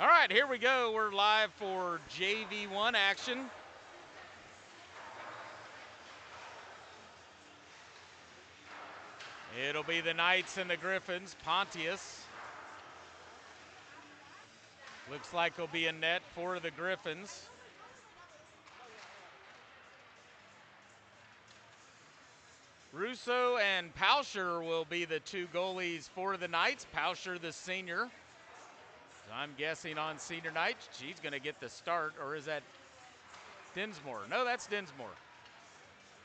All right, here we go. We're live for JV1 action. It'll be the Knights and the Griffons. Pontius. Looks like it'll be a net for the Griffons. Russo and Pauscher will be the two goalies for the Knights. Pauscher, the senior. I'm guessing on senior night, she's going to get the start, or is that Dinsmore? No, that's Dinsmore.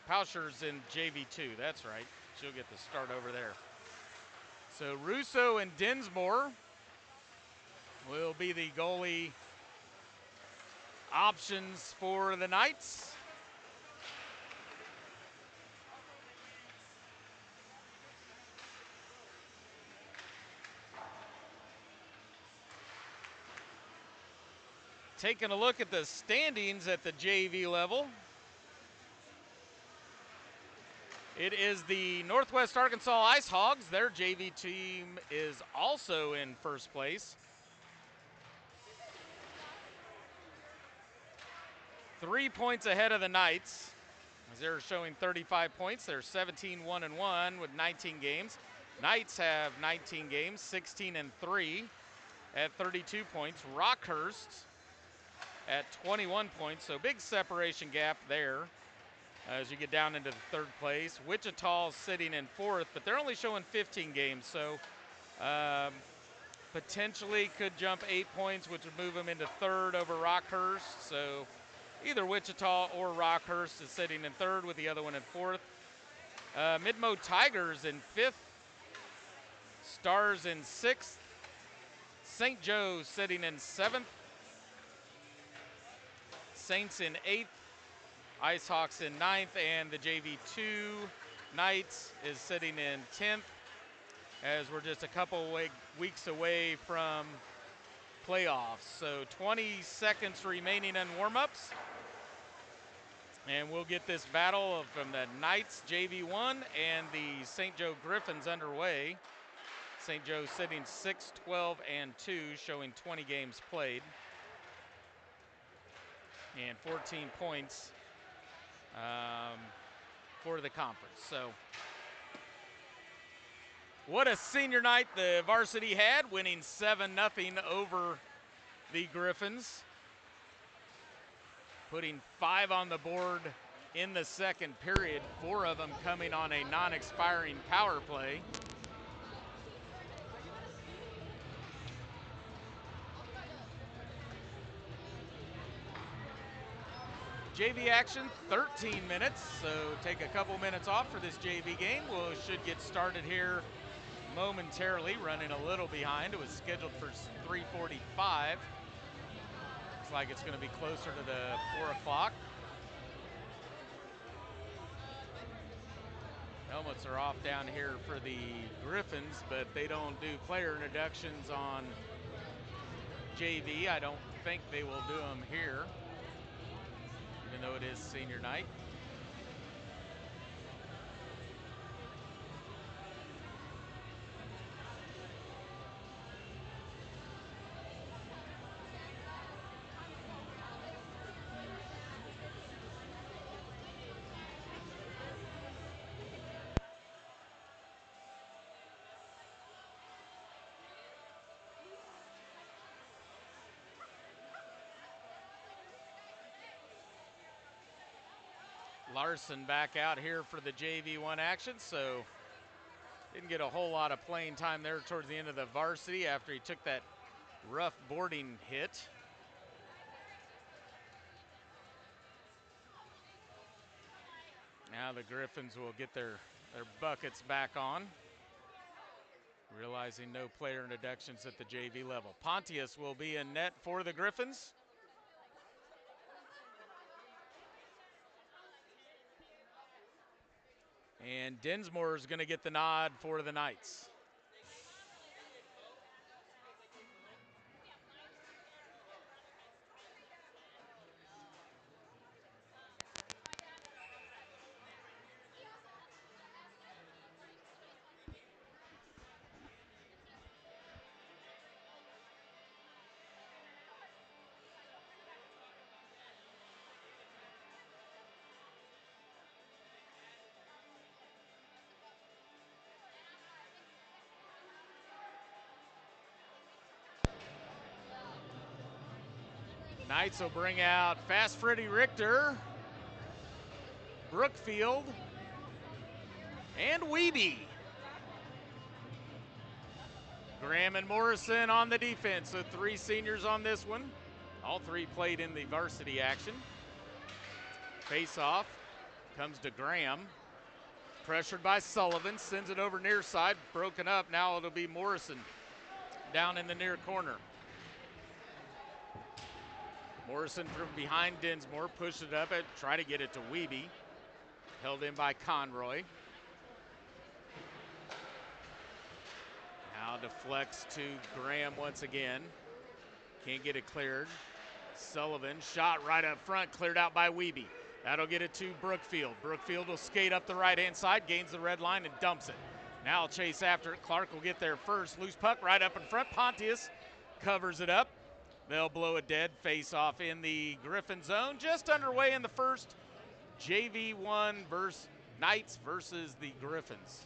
Pauscher's in JV2, that's right. She'll get the start over there. So Russo and Dinsmore will be the goalie options for the Knights. Taking a look at the standings at the JV level. It is the Northwest Arkansas Ice Hogs. Their JV team is also in first place. 3 points ahead of the Knights, as they're showing 35 points. They're 17-1-1 with 19 games. Knights have 19 games, 16-3 at 32 points. Rockhurst at 21 points, so big separation gap there as you get down into the third place. Wichita sitting in fourth, but they're only showing 15 games, so potentially could jump 8 points, which would move them into third over Rockhurst. So either Wichita or Rockhurst is sitting in third with the other one in fourth. Midmo Tigers in fifth, Stars in sixth, St. Joe sitting in seventh, Saints in eighth, Ice Hawks in ninth, and the JV2 Knights is sitting in 10th, as we're just a couple weeks away from playoffs. So 20 seconds remaining in warm-ups, and we'll get this battle from the Knights JV1 and the St. Joe Griffons underway. St. Joe sitting 6-12-2, showing 20 games played and 14 points for the conference. So what a senior night the varsity had, winning 7-0 over the Griffons, putting 5 on the board in the second period, 4 of them coming on a non-expiring power play. JV action, 13 minutes, so take a couple minutes off for this JV game. We should get started here momentarily, running a little behind. It was scheduled for 3:45. Looks like it's going to be closer to the 4 o'clock. Helmets are off down here for the Griffons, but they don't do player introductions on JV. I don't think they will do them here, even though it is senior night. Larson back out here for the JV1 action, so didn't get a whole lot of playing time there towards the end of the varsity after he took that rough boarding hit. Now the Griffons will get their buckets back on, realizing no player introductions at the JV level. Pontius will be in net for the Griffons. And Dinsmore is going to get the nod for the Knights. The Knights will bring out Fast Freddy Richter, Brookfield, and Weeby. Graham and Morrison on the defense, so 3 seniors on this one. All 3 played in the varsity action. Face off comes to Graham. Pressured by Sullivan, sends it over near side, broken up. Now it'll be Morrison down in the near corner. Morrison from behind Dinsmore, pushed it up and try to get it to Weeby. Held in by Conroy. Now deflects to Graham once again. Can't get it cleared. Sullivan, shot right up front, cleared out by Weeby. That'll get it to Brookfield. Brookfield will skate up the right-hand side, gains the red line, and dumps it. Now I'll chase after it. Clark will get there first. Loose puck right up in front. Pontius covers it up. They'll blow it dead. Face off in the Griffin zone. Just underway in the first. JV1 versus Knights versus the Griffins.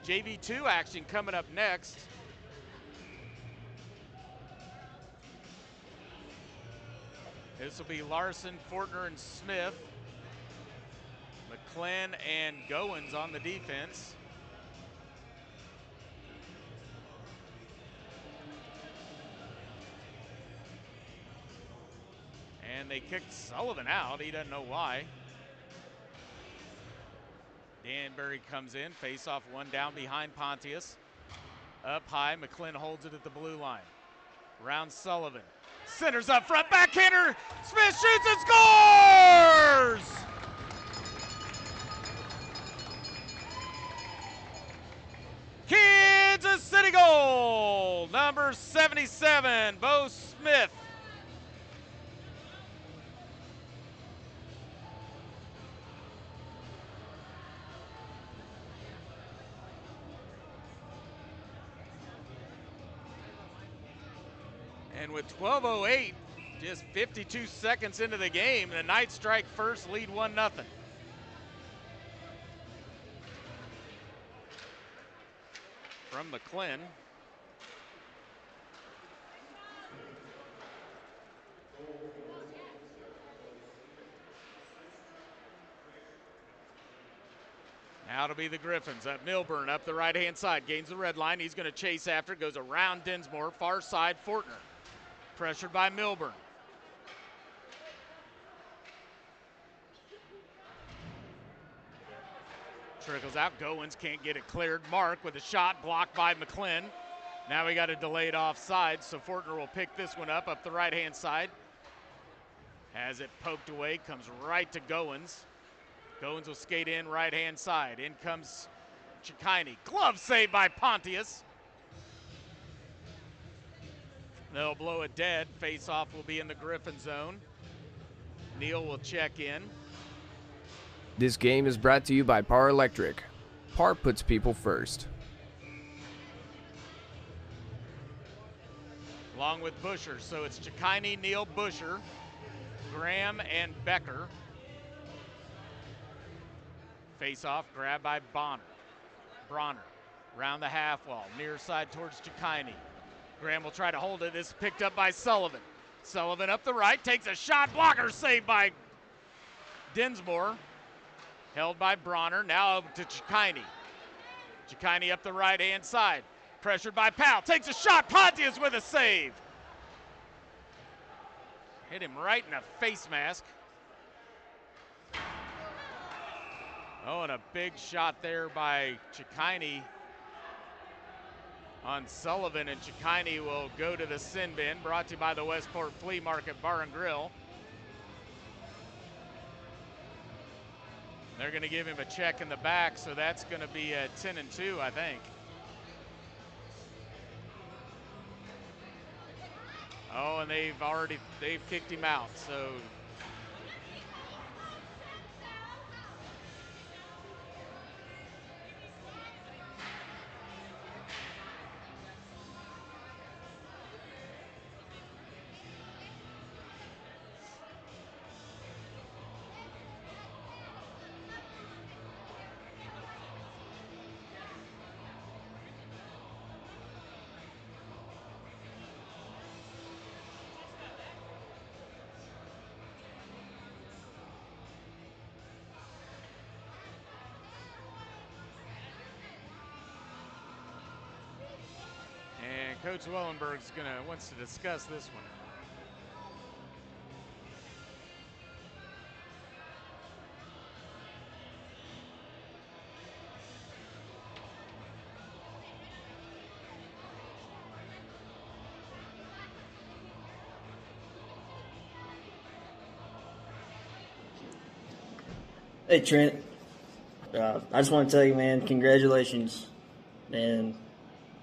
JV2 action coming up next. This will be Larson, Fortner, and Smith. McClin and Goins on the defense. And they kicked Sullivan out. He doesn't know why. Danbury comes in. Face off, one down behind Pontius. Up high, McClin holds it at the blue line. Round Sullivan. Centers up front, backhander. Smith shoots and scores! Kansas City goal, number 77, Bo Smith. And with 12:08, just 52 seconds into the game, the Knights strike first, lead 1-0. From McClin. Now it'll be the Griffins. Up Milburn, up the right-hand side, gains the red line. He's going to chase after, goes around Dinsmore, far side, Fortner. Pressured by Milburn. Trickles out, Goins can't get it cleared. Mark with a shot blocked by McClin. Now we got a delayed offside, so Fortner will pick this one up the right-hand side. Has it poked away, comes right to Goins. Goins will skate in right-hand side. In comes Chikini. Glove save by Pontius. They'll blow it dead. Face-off will be in the Griffin zone. Neal will check in. This game is brought to you by Par Electric. Par puts people first. Along with Busher, so it's Chikini, Neal, Busher, Graham, and Becker. Face-off, grab by Bronner. Round the half wall, near side towards Chikini. Graham will try to hold it. This is picked up by Sullivan. Sullivan up the right, takes a shot, blocker saved by Dinsmore. Held by Bronner, now over to Chikini. Chikini up the right-hand side. Pressured by Powell, takes a shot, Pontius with a save. Hit him right in the face mask. Oh, and a big shot there by Chikini on Sullivan, and Chikini will go to the sin bin, brought to you by the Westport Flea Market Bar and Grill. They're going to give him a check in the back, so that's going to be a 10-2, I think. Oh, and they've kicked him out, so. Coach Wellenberg's wants to discuss this one. Hey Trent, I just want to tell you, man, congratulations, and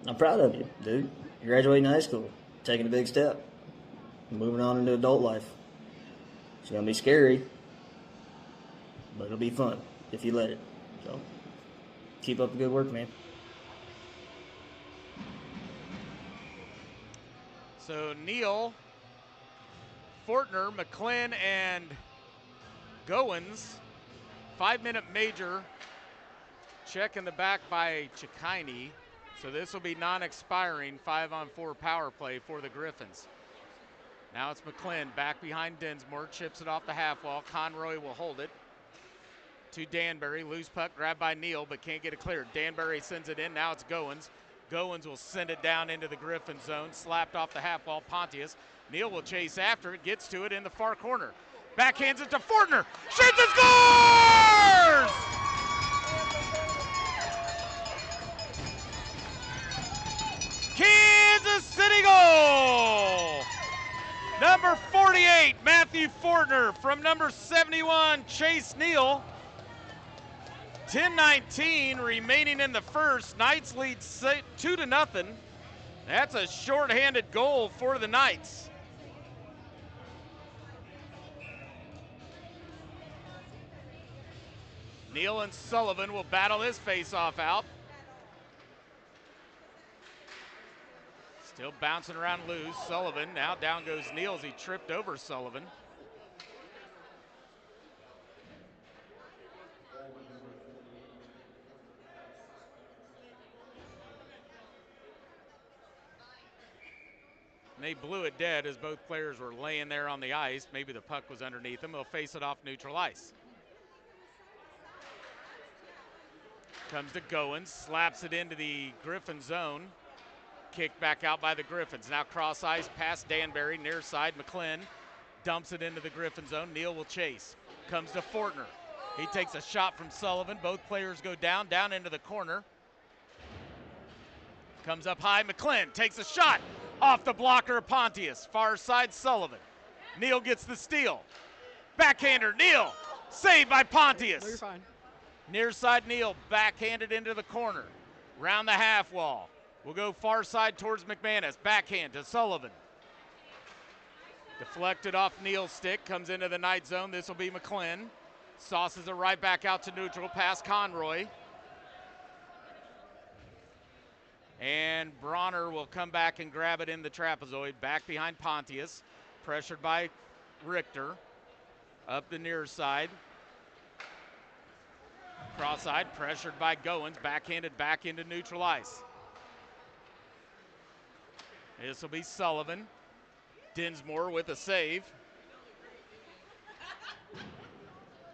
I'm proud of you, dude. You're graduating high school, taking a big step, moving on into adult life. It's gonna be scary, but it'll be fun if you let it. So keep up the good work, man. So Neal, Fortner, McClin, and Goins. 5-minute major. Check in the back by Chikaini. So this will be non-expiring 5-on-4 power play for the Griffins. Now it's McClin back behind Dinsmore, chips it off the half wall. Conroy will hold it to Danbury. Loose puck grabbed by Neal, but can't get it cleared. Danbury sends it in. Now it's Goins. Goins will send it down into the Griffin zone. Slapped off the half wall. Pontius. Neal will chase after it. Gets to it in the far corner. Backhands it to Fortner. Shoots and scores! Kansas City goal! Number 48, Matthew Fortner, from number 71, Chase Neal. 10:19 remaining in the first. Knights lead 2-0. That's a shorthanded goal for the Knights. Neal and Sullivan will battle this face-off out. Still bouncing around loose. Sullivan, now down goes Neal as he tripped over Sullivan. And they blew it dead as both players were laying there on the ice. Maybe the puck was underneath them. They'll face it off neutral ice. Comes to Goins, slaps it into the Griffin zone. Kicked back out by the Griffins. Now cross ice past Danbury, near side. McClin dumps it into the Griffin zone. Neal will chase. Comes to Fortner. He takes a shot from Sullivan. Both players go down into the corner. Comes up high. McClin takes a shot off the blocker of Pontius. Far side Sullivan. Neal gets the steal. Backhander Neal. Saved by Pontius. No, you're fine. Near side Neal backhanded into the corner. Round the half wall. We'll go far side towards McManus. Backhand to Sullivan. Deflected off Neal's stick. Comes into the Knight zone. This will be McClin. Sauces it right back out to neutral. Past Conroy. And Bronner will come back and grab it in the trapezoid. Back behind Pontius. Pressured by Richter. Up the near side. Cross side. Pressured by Goins. Backhanded back into neutral ice. This will be Sullivan. Dinsmore with a save.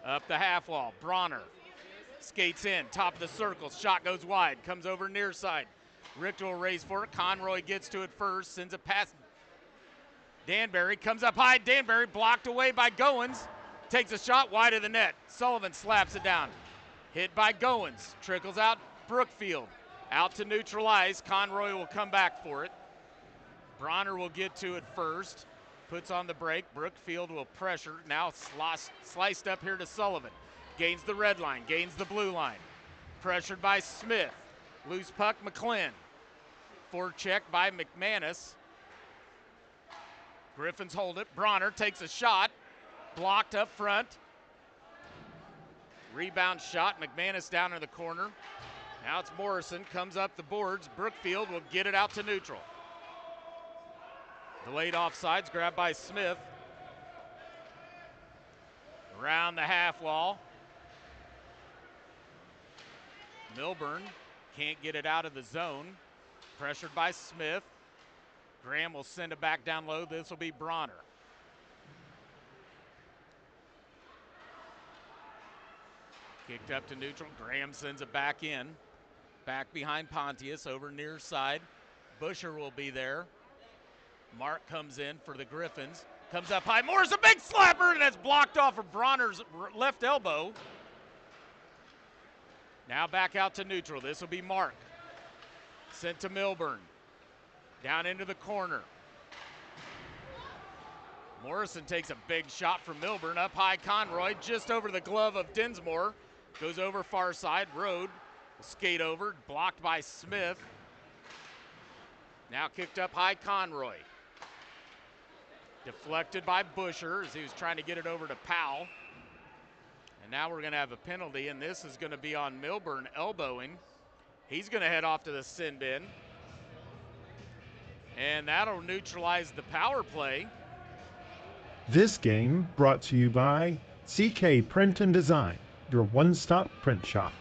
Up the half wall. Bronner skates in. Top of the circle. Shot goes wide. Comes over near side. Richter will raise for it. Conroy gets to it first. Sends it past Danbury. Comes up high. Danbury blocked away by Goins. Takes a shot wide of the net. Sullivan slaps it down. Hit by Goins. Trickles out Brookfield. Out to neutral ice. Conroy will come back for it. Bronner will get to it first. Puts on the break. Brookfield will pressure. Now sliced up here to Sullivan. Gains the red line. Gains the blue line. Pressured by Smith. Loose puck, McClin. Forecheck by McManus. Griffins hold it. Bronner takes a shot. Blocked up front. Rebound shot. McManus down in the corner. Now it's Morrison. Comes up the boards. Brookfield will get it out to neutral. Delayed offsides, grabbed by Smith. Around the half wall. Milburn can't get it out of the zone. Pressured by Smith. Graham will send it back down low. This will be Bronner. Kicked up to neutral. Graham sends it back in. Back behind Pontius over near side. Busher will be there. Mark comes in for the Griffins. Comes up high. Moore's a big slapper, and that's blocked off of Bronner's left elbow. Now back out to neutral. This will be Mark. Sent to Milburn. Down into the corner. Morrison takes a big shot from Milburn. Up high, Conroy, just over the glove of Dinsmore. Goes over far side. Road will skate over, blocked by Smith. Now kicked up high, Conroy. Deflected by Busher as he was trying to get it over to Powell. And now we're going to have a penalty, and this is going to be on Milburn elbowing. He's going to head off to the sin bin. And that'll neutralize the power play. This game brought to you by CK Print and Design, your one-stop print shop.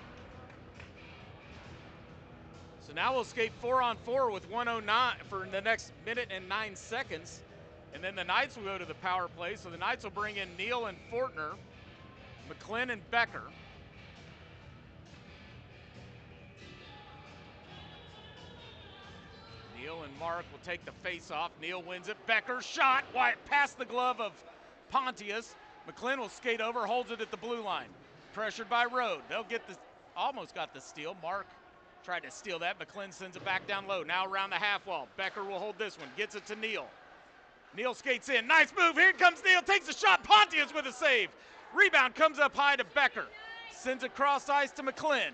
So now we'll skate 4-on-4 with 1:09 for the next minute and 9 seconds. And then the Knights will go to the power play. So the Knights will bring in Neal and Fortner, McClin and Becker. Neal and Mark will take the face-off. Neal wins it. Becker shot past the glove of Pontius. McClin will skate over, holds it at the blue line. Pressured by Rode. They'll get the, almost got the steal. Mark tried to steal that. McClin sends it back down low. Now around the half wall. Becker will hold this one. Gets it to Neal. Neal skates in. Nice move. Here comes Neal. Takes a shot. Pontius with a save. Rebound comes up high to Becker. Sends it cross ice to McClin.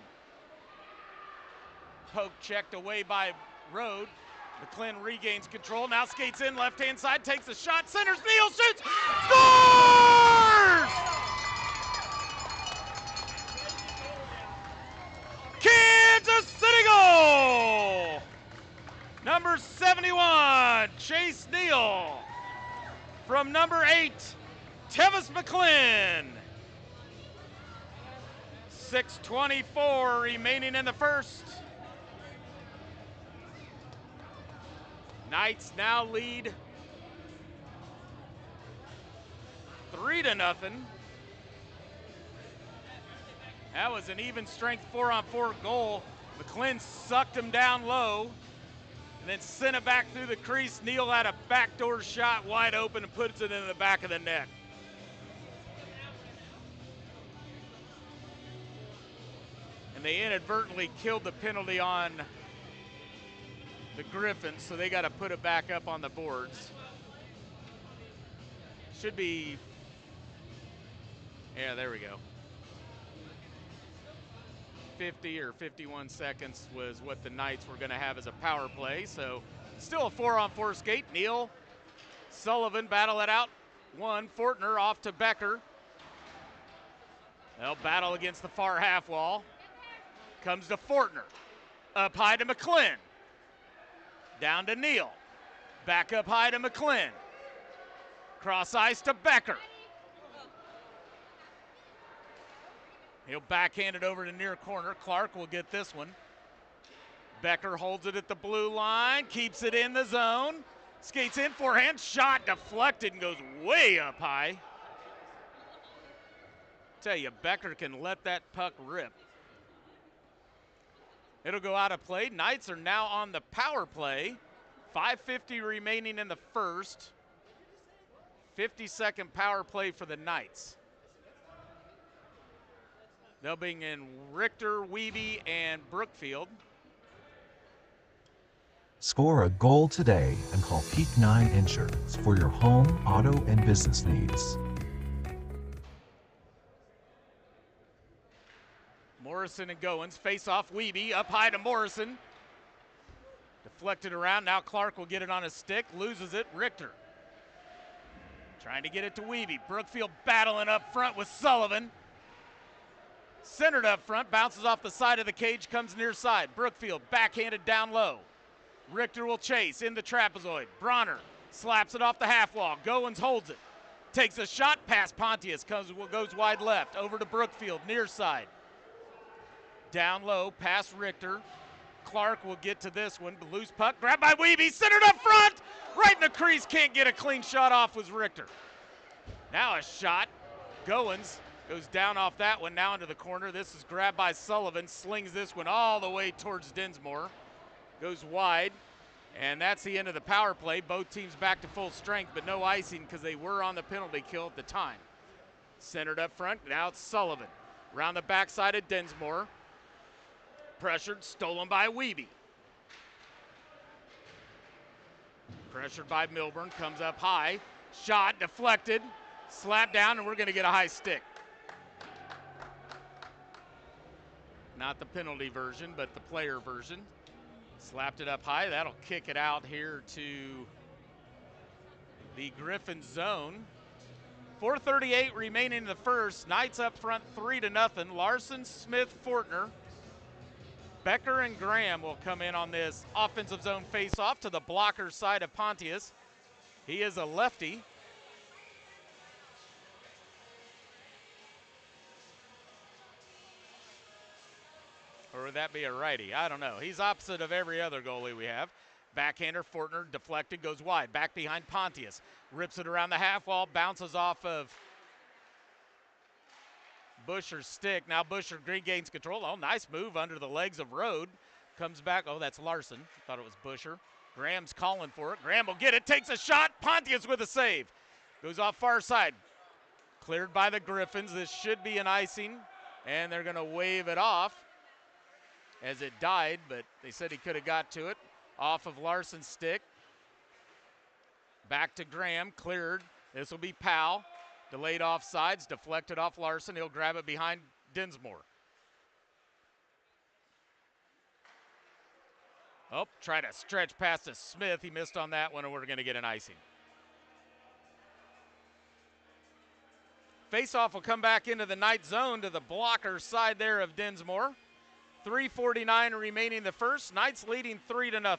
Poke checked away by Rode. McClin regains control. Now skates in. Left-hand side. Takes a shot. Centers. Neal shoots. Scores! Kansas City goal! Number 71, Chase Neal. From number 8, Tevis McClin. 6:24 remaining in the first. Knights now lead 3-0. That was an even strength 4-on-4 goal. McClin sucked him down low and then sent it back through the crease. Neal had a backdoor shot wide open and puts it in the back of the net. And they inadvertently killed the penalty on the Griffins, so they got to put it back up on the boards. Should be, yeah, there we go. 50 or 51 seconds was what the Knights were going to have as a power play. So still a 4-on-4 skate. Neal, Sullivan battle it out. One, Fortner off to Becker. They'll battle against the far half wall. Comes to Fortner. Up high to McClin. Down to Neal. Back up high to McClin. Cross ice to Becker. He'll backhand it over to near corner. Clark will get this one. Becker holds it at the blue line, keeps it in the zone. Skates in, forehand, shot deflected and goes way up high. Tell you, Becker can let that puck rip. It'll go out of play. Knights are now on the power play. 5:50 remaining in the first. 50-second power play for the Knights. They'll bring in Richter, Wiebe, and Brookfield. Score a goal today and call Peak 9 Insurance for your home, auto, and business needs. Morrison and Goins face off. Wiebe up high to Morrison. Deflected around. Now Clark will get it on his stick. Loses it. Richter trying to get it to Wiebe. Brookfield battling up front with Sullivan. Centered up front. Bounces off the side of the cage. Comes near side. Brookfield backhanded down low. Richter will chase in the trapezoid. Bronner slaps it off the half wall. Goins holds it. Takes a shot past Pontius. Goes wide left. Over to Brookfield. Near side. Down low, past Richter. Clark will get to this one. Loose puck, grabbed by Wiebe, centered up front. Right in the crease, can't get a clean shot off with Richter. Now a shot. Goins goes down off that one, now into the corner. This is grabbed by Sullivan, slings this one all the way towards Dinsmore. Goes wide. And that's the end of the power play. Both teams back to full strength, but no icing because they were on the penalty kill at the time. Centered up front, now it's Sullivan. Around the backside of Dinsmore. Pressured, stolen by Wiebe. Pressured by Milburn, comes up high. Shot, deflected, slapped down, and we're going to get a high stick. Not the penalty version, but the player version. Slapped it up high. That'll kick it out here to the Griffins zone. 4:38 remaining in the first. Knights up front 3-0. Larson, Smith, Fortner. Becker and Graham will come in on this offensive zone face-off to the blocker side of Pontius. He is a lefty. Or would that be a righty? I don't know. He's opposite of every other goalie we have. Backhander, Fortner, deflected, goes wide. Back behind Pontius. Rips it around the half wall, bounces off of Busher's stick. Now Busher regains control. Oh, nice move under the legs of Rode. Comes back. Oh, that's Larson. Thought it was Busher. Graham's calling for it. Graham will get it. Takes a shot. Pontius with a save. Goes off far side. Cleared by the Griffins. This should be an icing. And they're going to wave it off as it died, but they said he could have got to it. Off of Larson's stick. Back to Graham. Cleared. This will be Powell. Delayed offsides. Deflected off Larson. He'll grab it behind Dinsmore. Oh, try to stretch past to Smith. He missed on that one, and we're going to get an icing. Faceoff will come back into the Knight zone to the blocker side there of Dinsmore. 3:49 remaining in the first. Knights leading 3-0.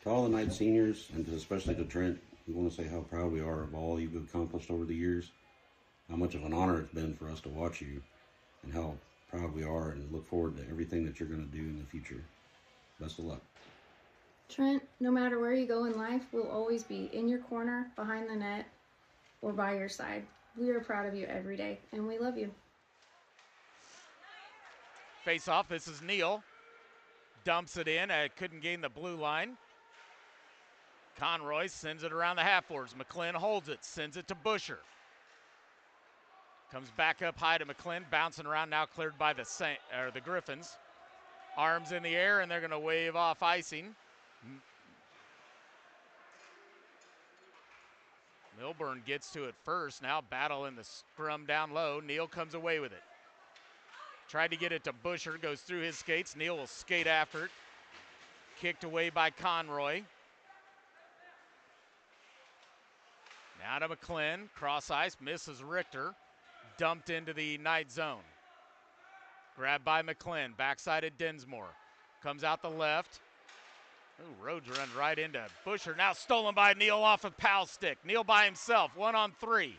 To all the Knight seniors, and especially to Trent, we want to say how proud we are of all you've accomplished over the years, how much of an honor it's been for us to watch you, and how proud we are and look forward to everything that you're going to do in the future. Best of luck. Trent, no matter where you go in life, we'll always be in your corner, behind the net, or by your side. We are proud of you every day, and we love you. Face off, this is Neal. Dumps it in, couldn't gain the blue line. Conroy sends it around the half boards. McClin holds it, sends it to Busher. Comes back up high to McClin, bouncing around, now cleared by the Griffins. Arms in the air, and they're going to wave off icing. Milburn gets to it first. Now battle in the scrum down low. Neal comes away with it. Tried to get it to Busher, goes through his skates. Neal will skate after it. Kicked away by Conroy. Now to McClin, cross ice, misses Richter. Dumped into the Knight zone. Grabbed by McClin, backside of Dinsmore. Comes out the left. Ooh, Rhodes runs right into Busher. Now stolen by Neal off of Powell's stick. Neal by himself, 1-on-3.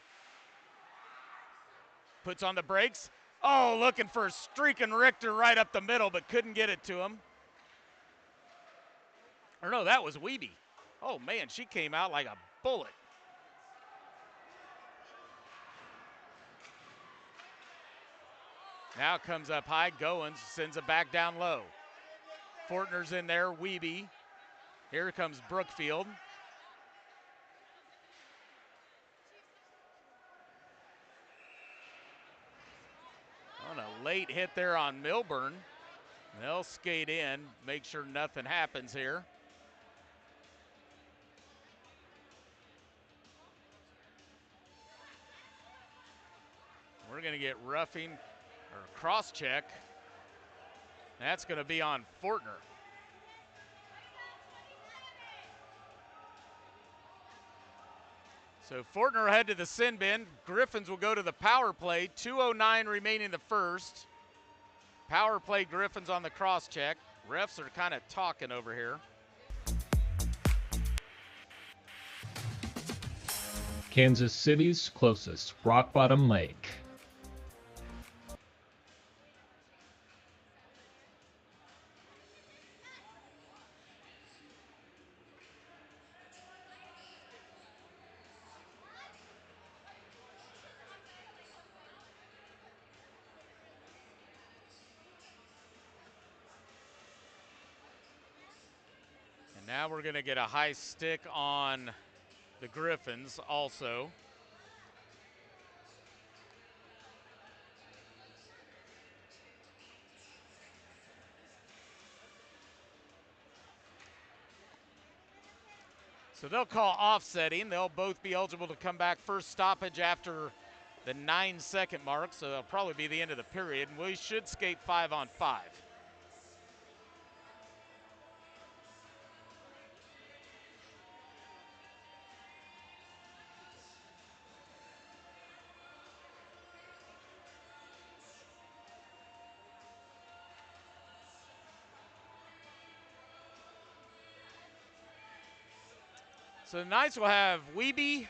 Puts on the brakes. Oh, looking for streaking Richter right up the middle, but couldn't get it to him. Or no, that was Wiebe. Oh man, she came out like a bullet. Now comes up high, Goins sends it back down low. Fortner's in there, Wiebe. Here comes Brookfield. On a late hit there on Milburn. They'll skate in, make sure nothing happens here. We're going to get roughing or cross check. That's going to be on Fortner. So Fortner will head to the sin bin. Griffins will go to the power play. 2:09 remaining in the first. Power play Griffins on the cross check. Refs are kind of talking over here. Kansas City's closest, Rock Bottom Lake. Now we're going to get a high stick on the Griffins also. So they'll call offsetting. They'll both be eligible to come back first stoppage after the 9-second mark, so that'll probably be the end of the period. And we should skate 5-on-5. So the Knights will have Wiebe,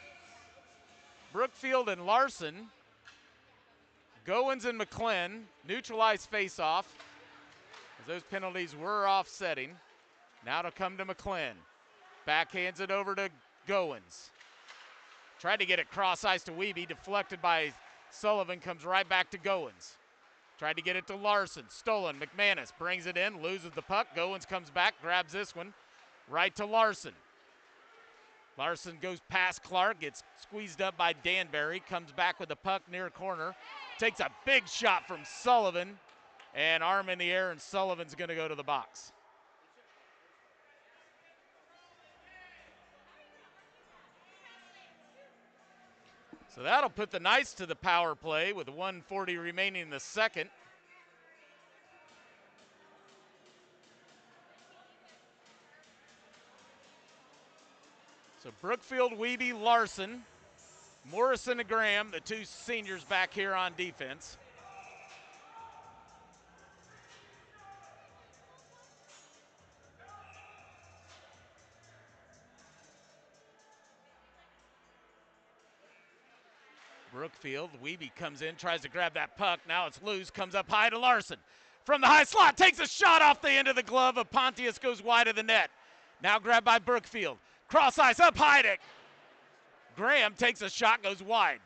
Brookfield, and Larson. Goins and McClin neutralize faceoff, as those penalties were offsetting. Now to come to McClin. Backhands it over to Goins. Tried to get it cross ice to Wiebe, deflected by Sullivan, comes right back to Goins. Tried to get it to Larson, stolen. McManus brings it in, loses the puck. Goins comes back, grabs this one, right to Larson. Larson goes past Clark, gets squeezed up by Danbury, comes back with the puck near corner, takes a big shot from Sullivan, and arm in the air, and Sullivan's going to go to the box. So that'll put the Knights to the power play with 1:40 remaining in the second. So Brookfield, Wiebe, Larson, Morrison and Graham, the two seniors back here on defense. Brookfield, Wiebe comes in, tries to grab that puck. Now it's loose, comes up high to Larson. From the high slot, takes a shot off the end of the glove of Pontius, goes wide of the net. Now grabbed by Brookfield. Cross ice, up high to Graham, takes a shot, goes wide.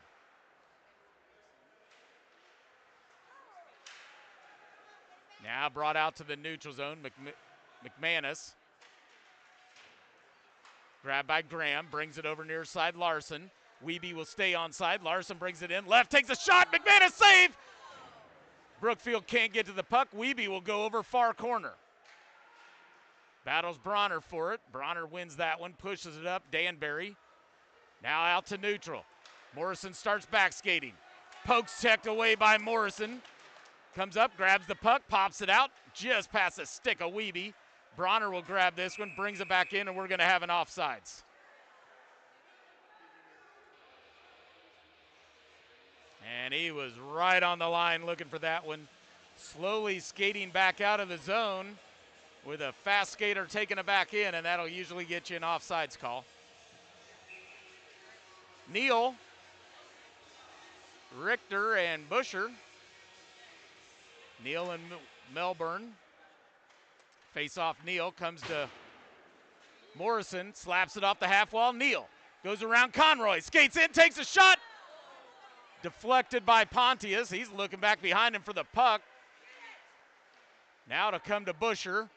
Now brought out to the neutral zone, McManus. Grabbed by Graham, brings it over near side Larson. Wiebe will stay onside. Larson brings it in. Left, takes a shot. McManus save. Brookfield can't get to the puck. Wiebe will go over far corner. Battles Bronner for it. Bronner wins that one, pushes it up. Danbury now out to neutral. Morrison starts back skating. Pokes checked away by Morrison. Comes up, grabs the puck, pops it out, just past the stick of Wiebe. Bronner will grab this one, brings it back in, and we're going to have an offsides. And he was right on the line looking for that one. Slowly skating back out of the zone with a fast skater taking it back in, and that'll usually get you an offsides call. Neal, Richter, and Busher. Neal and Melbourne. Face off Neal, comes to Morrison, slaps it off the half wall. Neal goes around Conroy, skates in, takes a shot. Deflected by Pontius. He's looking back behind him for the puck. Now to come to Busher.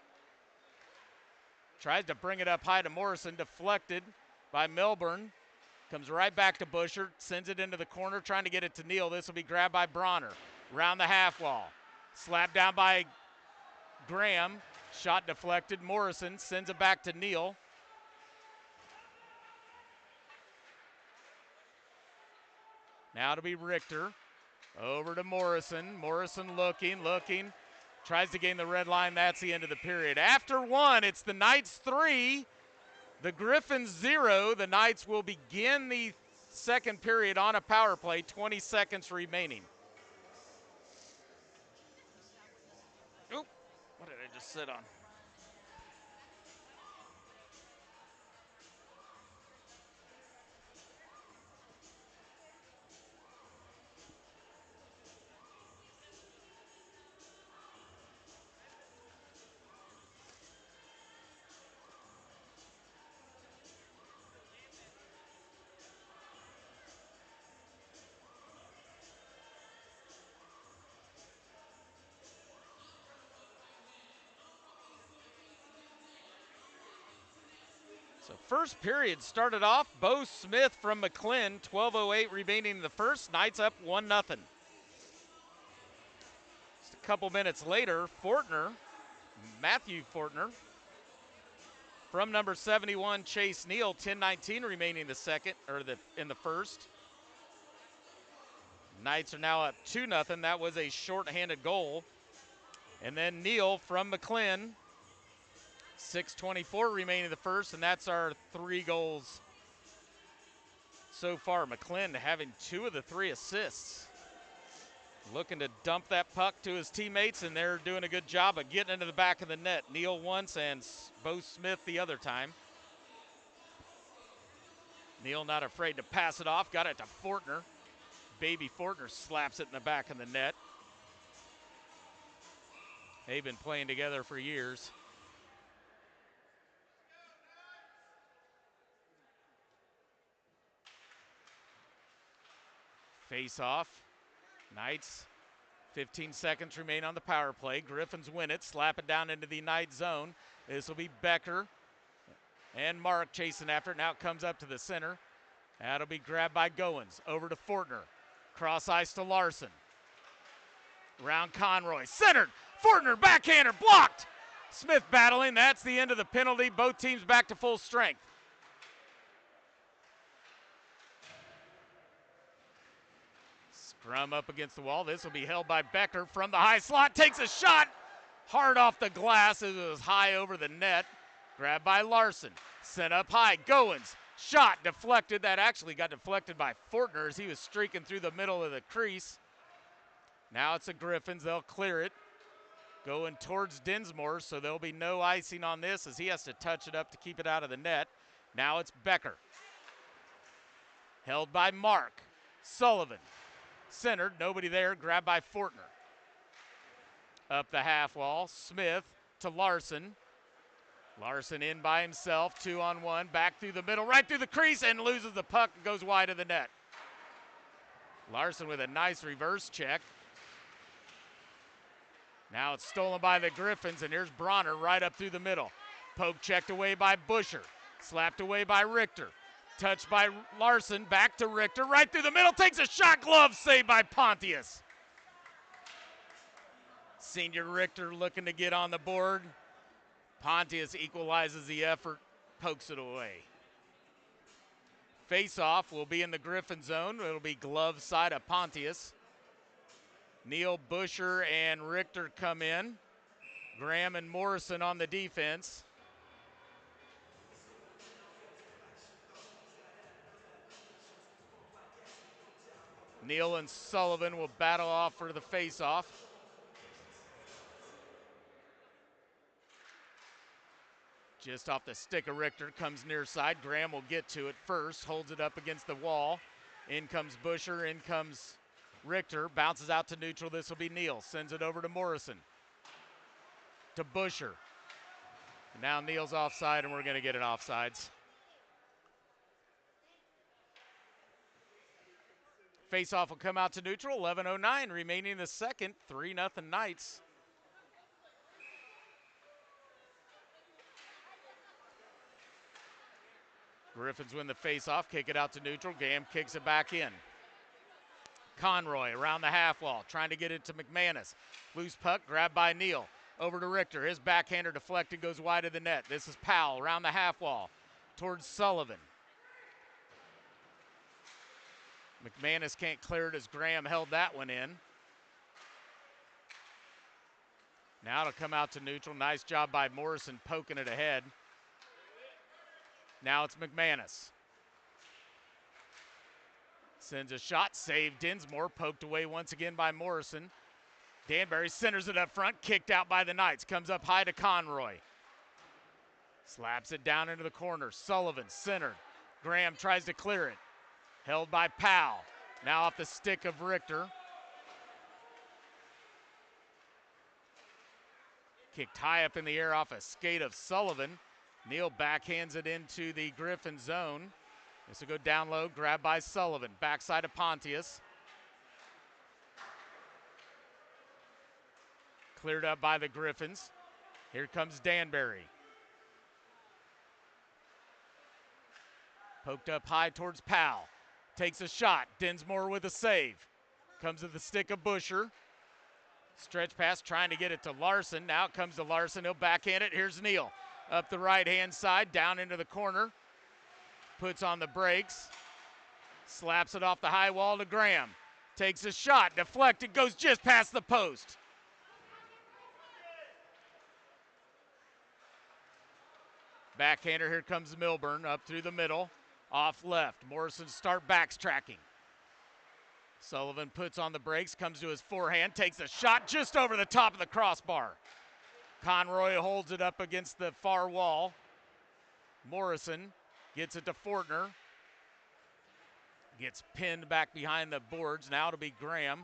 Tries to bring it up high to Morrison, deflected by Melbourne. Comes right back to Busher, sends it into the corner, trying to get it to Neal. This will be grabbed by Bronner. Around the half wall. Slapped down by Graham. Shot deflected. Morrison sends it back to Neal. Now to be Richter. Over to Morrison. Morrison looking. Tries to gain the red line. That's the end of the period. After one, it's the Knights 3, the Griffins 0. The Knights will begin the second period on a power play. 20 seconds remaining. Oop, what did I just sit on? So first period started off. Bo Smith from McClin, 12:08 remaining in the first. Knights up 1-0. Just a couple minutes later, Matthew Fortner, from number 71, Chase Neal, 10:19 remaining in the first. Knights are now up 2-0. That was a shorthanded goal. And then Neal from McClin, 6:24 remaining in the first, and that's our 3 goals so far. McClin having 2 of the 3 assists. Looking to dump that puck to his teammates, and they're doing a good job of getting into the back of the net. Neal once and Bo Smith the other time. Neal not afraid to pass it off, got it to Fortner. Baby Fortner slaps it in the back of the net. They've been playing together for years. Face off. Knights, 15 seconds remain on the power play. Griffins win it, slap it down into the Knight zone. This will be Becker and Mark chasing after it. Now it comes up to the center. That'll be grabbed by Goins. Over to Fortner. Cross ice to Larson. Round Conroy. Centered. Fortner backhander blocked. Smith battling. That's the end of the penalty. Both teams back to full strength. Scrum up against the wall. This will be held by Becker from the high slot. Takes a shot. Hard off the glass as it was high over the net. Grabbed by Larson. Sent up high. Goins. Shot deflected. That actually got deflected by Fortner as he was streaking through the middle of the crease. Now it's the Griffins. They'll clear it. Going towards Dinsmore, so there'll be no icing on this as he has to touch it up to keep it out of the net. Now it's Becker. Held by Mark. Sullivan. Centered. Nobody there. Grabbed by Fortner. Up the half wall. Smith to Larson. Larson in by himself, 2-on-1, back through the middle, right through the crease, and loses the puck and goes wide of the net. Larson with a nice reverse check. Now it's stolen by the Griffins, and here's Bronner right up through the middle. Poke checked away by Busher, slapped away by Richter. Touched by Larson, back to Richter, right through the middle, takes a shot, glove saved by Pontius. Senior Richter looking to get on the board. Pontius equalizes the effort, pokes it away. Face-off will be in the Griffin zone. It'll be glove side of Pontius. Neal, Busher, and Richter come in. Graham and Morrison on the defense. Neal and Sullivan will battle off for the face-off. Just off the stick of Richter, comes near side. Graham will get to it first, holds it up against the wall. In comes Busher, in comes Richter, bounces out to neutral. This will be Neal, sends it over to Morrison. To Busher. And now Neal's offside, and we're going to get an offsides. Face-off will come out to neutral, 11:09 remaining in the second, 3-0 Knights. Griffins win the face-off, kick it out to neutral. Graham kicks it back in. Conroy around the half wall, trying to get it to McManus. Loose puck, grabbed by Neal. Over to Richter. His backhander deflected, goes wide of the net. This is Powell around the half wall towards Sullivan. McManus can't clear it as Graham held that one in. Now it'll come out to neutral. Nice job by Morrison poking it ahead. Now it's McManus. Sends a shot, saved Dinsmore, poked away once again by Morrison. Danbury centers it up front, kicked out by the Knights. Comes up high to Conroy. Slaps it down into the corner. Sullivan centered. Graham tries to clear it. Held by Powell. Now off the stick of Richter. Kicked high up in the air off a skate of Sullivan. Neal backhands it into the Griffin zone. This will go down low, grabbed by Sullivan. Backside of Pontius. Cleared up by the Griffins. Here comes Danbury. Poked up high towards Powell. Takes a shot. Dinsmore with a save. Comes to the stick of Busher. Stretch pass trying to get it to Larson. Now it comes to Larson. He'll backhand it. Here's Neal. Up the right-hand side, down into the corner. Puts on the brakes. Slaps it off the high wall to Graham. Takes a shot. Deflected. Goes just past the post. Backhander. Here comes Milburn. Up through the middle. Off left. Morrison start backtracking. Sullivan puts on the brakes, comes to his forehand, takes a shot just over the top of the crossbar. Conroy holds it up against the far wall. Morrison gets it to Fortner. Gets pinned back behind the boards. Now it'll be Graham.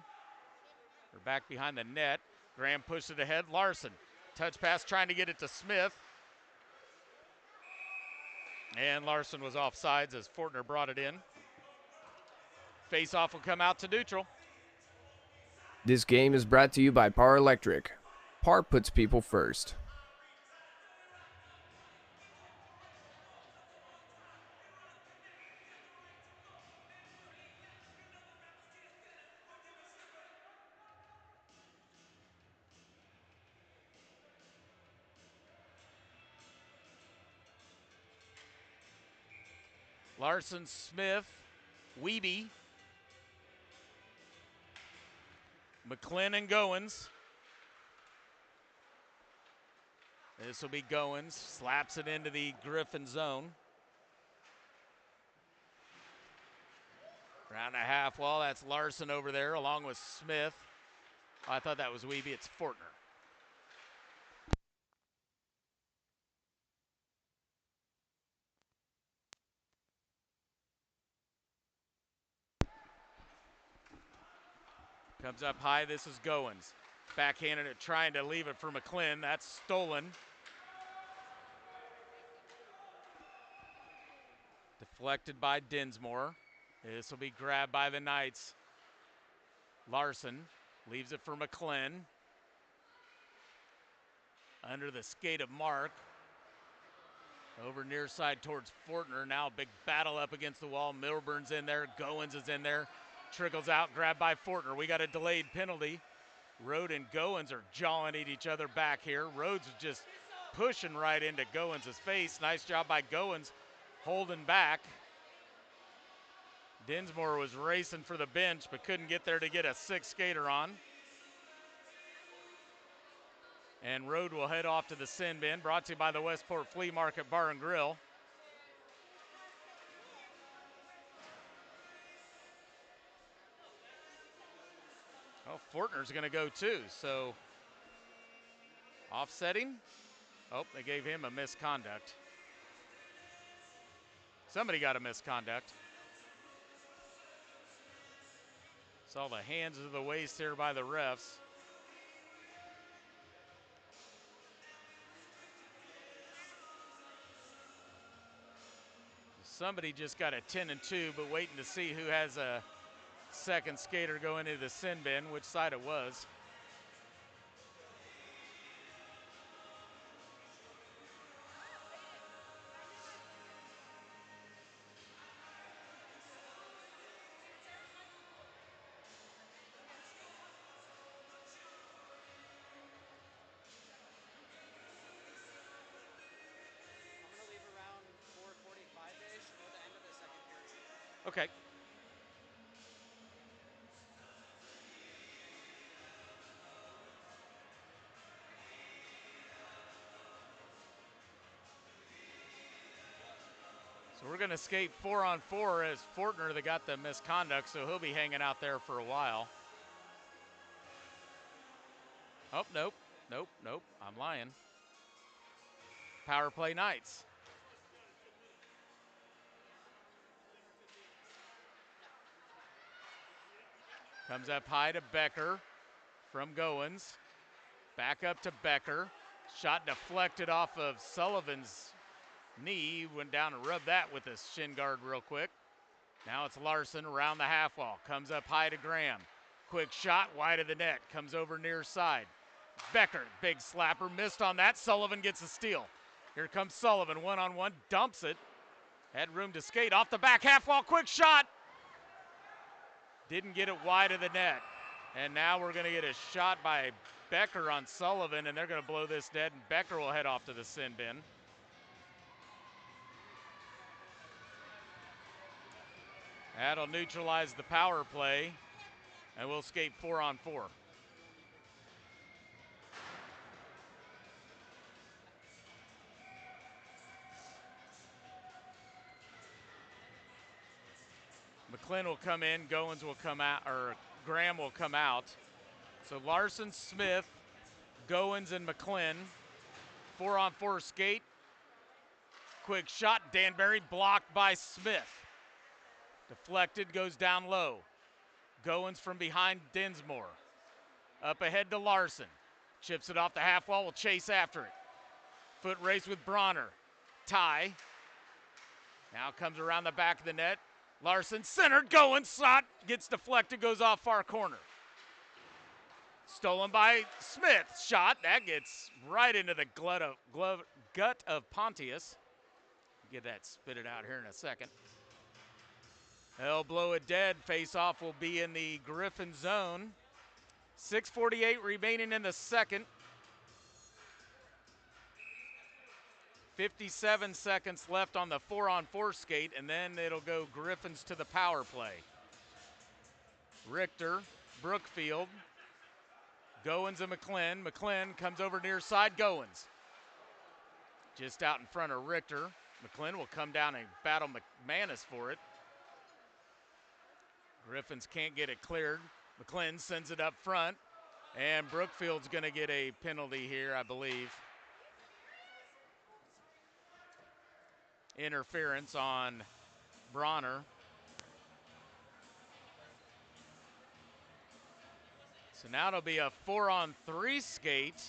Or back behind the net. Graham pushed it ahead. Larson. Touch pass trying to get it to Smith. And Larson was offsides as Fortner brought it in. Face-off will come out to neutral. This game is brought to you by Par Electric. Par puts people first. Larson, Smith, Wiebe, McClin and Goins. This will be Goins, slaps it into the Griffin zone. Around the half wall, that's Larson over there along with Smith. Oh, I thought that was Wiebe, it's Fortner. Comes up high, this is Goins. Backhanded it, trying to leave it for McClin. That's stolen. Deflected by Dinsmore. This will be grabbed by the Knights. Larson leaves it for McClin. Under the skate of Mark. Over near side towards Fortner. Now a big battle up against the wall. Milburn's in there. Goins is in there. Trickles out, grabbed by Fortner. We got a delayed penalty. Rode and Goins are jawing at each other back here. Rhodes is just pushing right into Goins' face. Nice job by Goins holding back. Dinsmore was racing for the bench but couldn't get there to get a sixth skater on. And Rode will head off to the sin bin, brought to you by the Westport Flea Market Bar and Grill. Oh, Fortner's going to go too, so offsetting. Oh, they gave him a misconduct. Somebody got a misconduct. Saw the hands to the waist here by the refs. Somebody just got a 10-2, but waiting to see who has a second skater go into the sin bin, which side it was. Okay. So we're going to skate 4-on-4 as Fortner that got the misconduct, so he'll be hanging out there for a while. Oh, nope, I'm lying. Power play Knights. Comes up high to Becker from Goins. Back up to Becker. Shot deflected off of Sullivan's knee. Went down and rubbed that with his shin guard real quick. Now it's Larson around the half wall. Comes up high to Graham. Quick shot wide of the net. Comes over near side. Becker, big slapper, missed on that. Sullivan gets a steal. Here comes Sullivan, one-on-one, dumps it. Had room to skate off the back half wall, quick shot. Didn't get it wide of the net. And now we're gonna get a shot by Becker on Sullivan, and they're gonna blow this dead, and Becker will head off to the sin bin. That'll neutralize the power play, and we'll skate 4-on-4. McClin will come in, Goins will come out, or Graham will come out. So Larson, Smith, Goins, and McClin. 4-on-4 skate. Quick shot, Danbury blocked by Smith. Deflected, goes down low. Goins from behind Dinsmore. Up ahead to Larson. Chips it off the half wall, will chase after it. Foot race with Bronner. Tie. Now comes around the back of the net. Larson centered, Goins shot, gets deflected, goes off far corner. Stolen by Smith. Shot, that gets right into the gut of Pontius. Get that spit it out here in a second. They'll blow it dead. Face-off will be in the Griffin zone. 6:48 remaining in the second. 57 seconds left on the 4-on-4 skate, and then it'll go Griffins to the power play. Richter, Brookfield, Goins and McClin. McClin comes over near side, Goins. Just out in front of Richter. McClin will come down and battle McManus for it. Griffins can't get it cleared. McClin sends it up front, and Brookfield's gonna get a penalty here, I believe. Interference on Bronner. So now it'll be a 4-on-3 skate.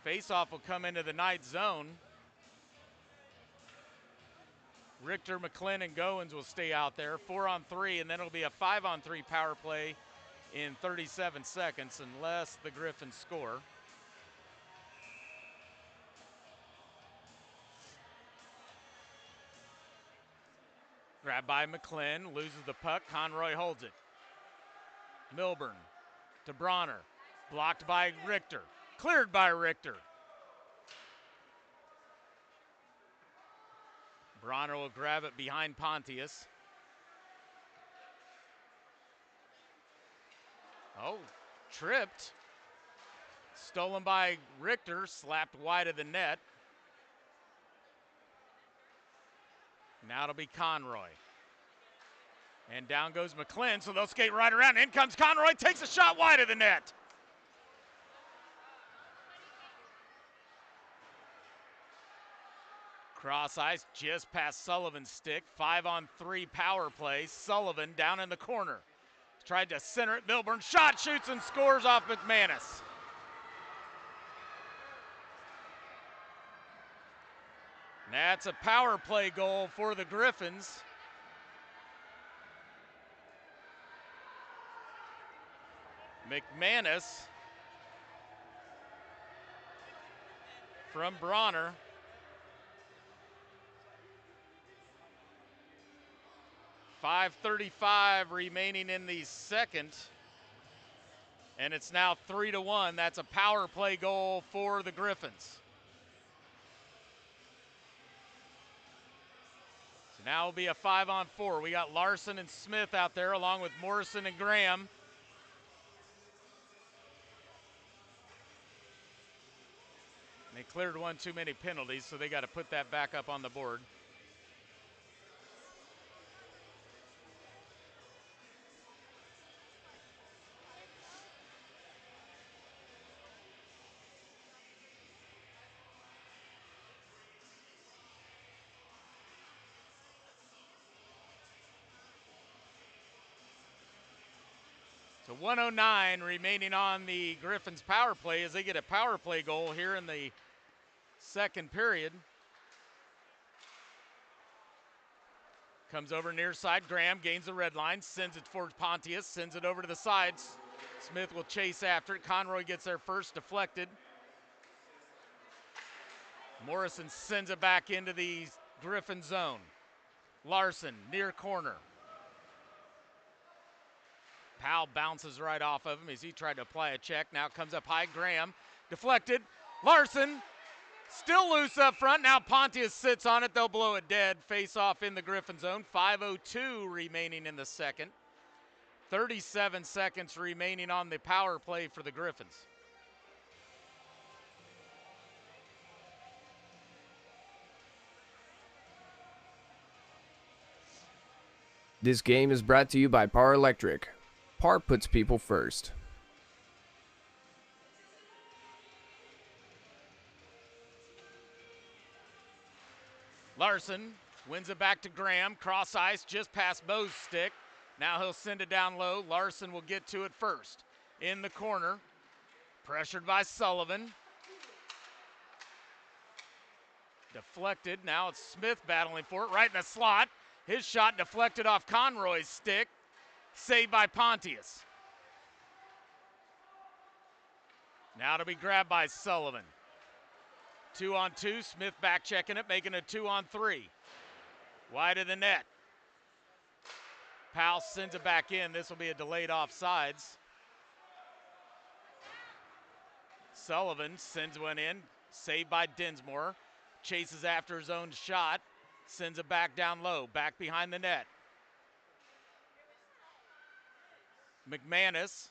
Face-off will come into the Knights zone. Richter, McClin, and Goins will stay out there. 4-on-3, and then it'll be a 5-on-3 power play in 37 seconds unless the Griffins score. Grabbed by McClin, loses the puck. Conroy holds it. Milburn to Bronner. Blocked by Richter. Cleared by Richter. Bronner will grab it behind Pontius. Oh, tripped. Stolen by Richter, slapped wide of the net. Now it'll be Conroy. And down goes McClin, so they'll skate right around. In comes Conroy, takes a shot wide of the net. Cross ice just past Sullivan's stick. 5-on-3 power play. Sullivan down in the corner. Tried to center it. Milburn shot, shoots, and scores off McManus. That's a power play goal for the Griffins. McManus from Bronner. .535 remaining in the second. And it's now 3-1. That's a power play goal for the Griffins. So now it'll be a 5-on-4. We got Larson and Smith out there along with Morrison and Graham. They cleared one too many penalties, so they got to put that back up on the board. So 109 remaining on the Griffins power play as they get a power play goal here in the second period. Comes over near side, Graham gains the red line, sends it towards Pontius, sends it over to the sides. Smith will chase after it. Conroy gets there first, deflected. Morrison sends it back into the Griffin zone. Larson, near corner. Powell bounces right off of him as he tried to apply a check. Now comes up high. Graham deflected. Larson still loose up front. Now Pontius sits on it. They'll blow it dead. Face off in the Griffin zone. 5:02 remaining in the second. 37 seconds remaining on the power play for the Griffins. This game is brought to you by Par Electric. Par puts people first. Larson wins it back to Graham. Cross ice just past Bo's stick. Now he'll send it down low. Larson will get to it first. In the corner. Pressured by Sullivan. Deflected. Now it's Smith battling for it. Right in the slot. His shot deflected off Conroy's stick. Saved by Pontius. Now to be grabbed by Sullivan. 2-on-2. Smith back checking it, making a 2-on-3. Wide of the net. Powell sends it back in. This will be a delayed offsides. Sullivan sends one in. Saved by Dinsmore. Chases after his own shot. Sends it back down low. Back behind the net. McManus.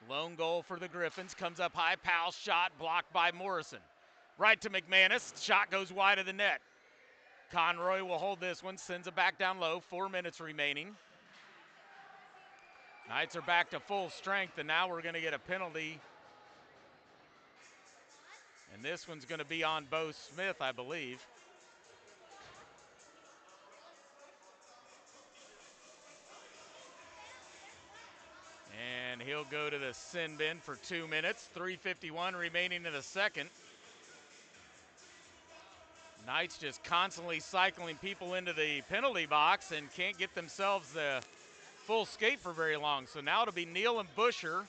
Lone goal for the Griffins. Comes up high. Powell's shot blocked by Morrison. Right to McManus. Shot goes wide of the net. Conroy will hold this one. Sends it back down low. 4 minutes remaining. Knights are back to full strength, and now we're going to get a penalty. And this one's going to be on Bo Smith, I believe. And he'll go to the sin bin for 2 minutes. 3:51 remaining in the second. Knights just constantly cycling people into the penalty box and can't get themselves the full skate for very long. So now it'll be Neal and Busher,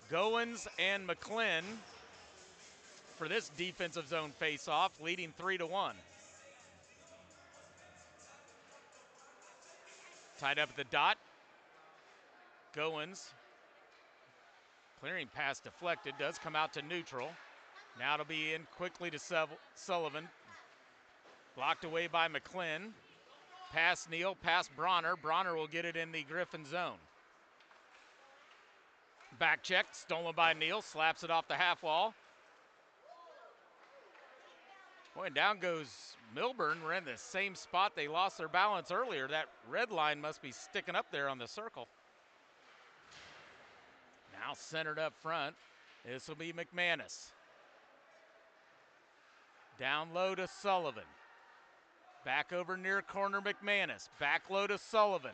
Goins and McClin for this defensive zone face-off, leading 3-1. Tied up at the dot. Goins, clearing pass deflected, does come out to neutral. Now it'll be in quickly to Sullivan. Blocked away by McClin. Pass Neal, pass Bronner. Bronner will get it in the Griffin zone. Back check, stolen by Neal, slaps it off the half wall. Boy, and down goes Milburn. We're in the same spot they lost their balance earlier. That red line must be sticking up there on the circle. Now centered up front. This will be McManus. Down low to Sullivan. Back over near corner McManus. Back low to Sullivan.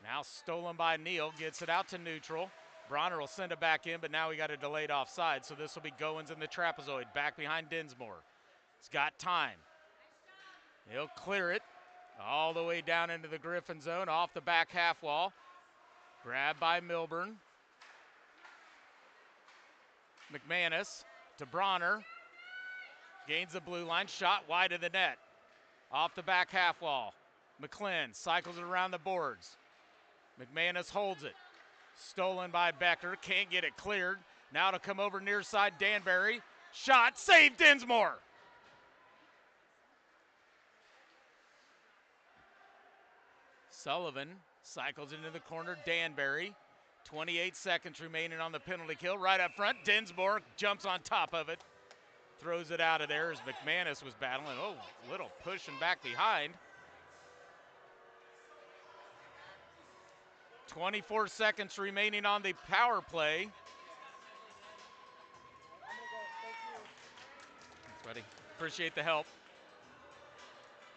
Now stolen by Neal. Gets it out to neutral. Bronner will send it back in, but now we got a delayed offside, so this will be Goins in the trapezoid. Back behind Dinsmore. He's got time. He'll clear it all the way down into the Griffin zone, off the back half wall. Grabbed by Milburn. McManus to Bronner. Gains the blue line, shot wide of the net. Off the back half wall. McClin cycles it around the boards. McManus holds it. Stolen by Becker, can't get it cleared. Now to come over near side, Danbury. Shot, save Dinsmore. Sullivan cycles into the corner, Danbury. 28 seconds remaining on the penalty kill. Right up front, Dinsmore jumps on top of it. Throws it out of there as McManus was battling. Oh, little pushing back behind. 24 seconds remaining on the power play. Thanks, buddy. Appreciate the help.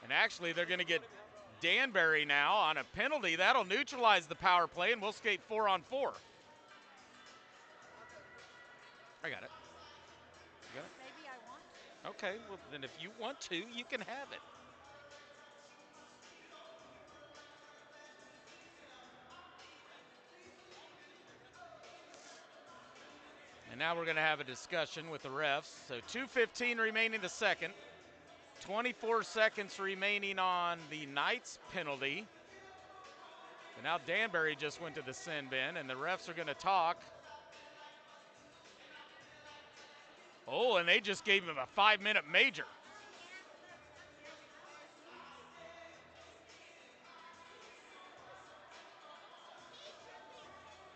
And actually, they're going to get Danbury now on a penalty. That'll neutralize the power play, and we'll skate 4-on-4. I got it. You got it? Maybe I want to. Okay, well, then if you want to, you can have it. And now we're going to have a discussion with the refs. So 2:15 remaining the second. 24 seconds remaining on the Knights penalty. And now Danbury just went to the sin bin, and the refs are going to talk. Oh, and they just gave him a 5-minute major.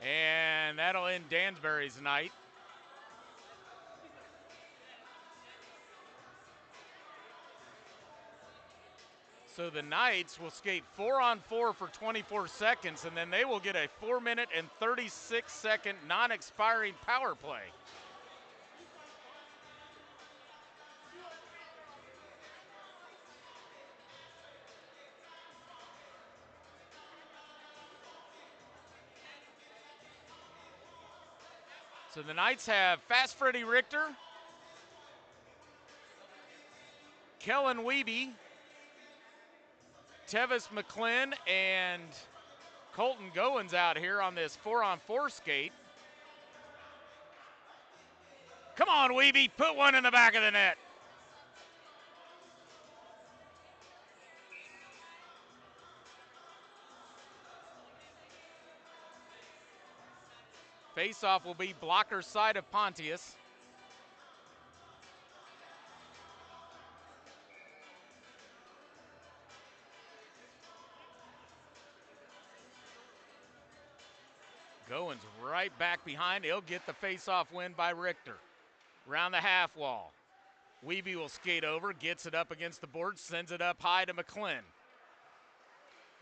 And that'll end Danbury's night. So the Knights will skate 4-on-4 for 24 seconds, and then they will get a 4-minute and 36-second non-expiring power play. So the Knights have Fast Freddie Richter, Kellen Wiebe, Tevis McClin, and Colton Goins out here on this 4-on-4 skate. Come on, Wiebe, put one in the back of the net. Face-off will be blocker side of Pontius. Goins right back behind. He'll get the face-off win by Richter. Around the half wall. Wiebe will skate over, gets it up against the board, sends it up high to McClin.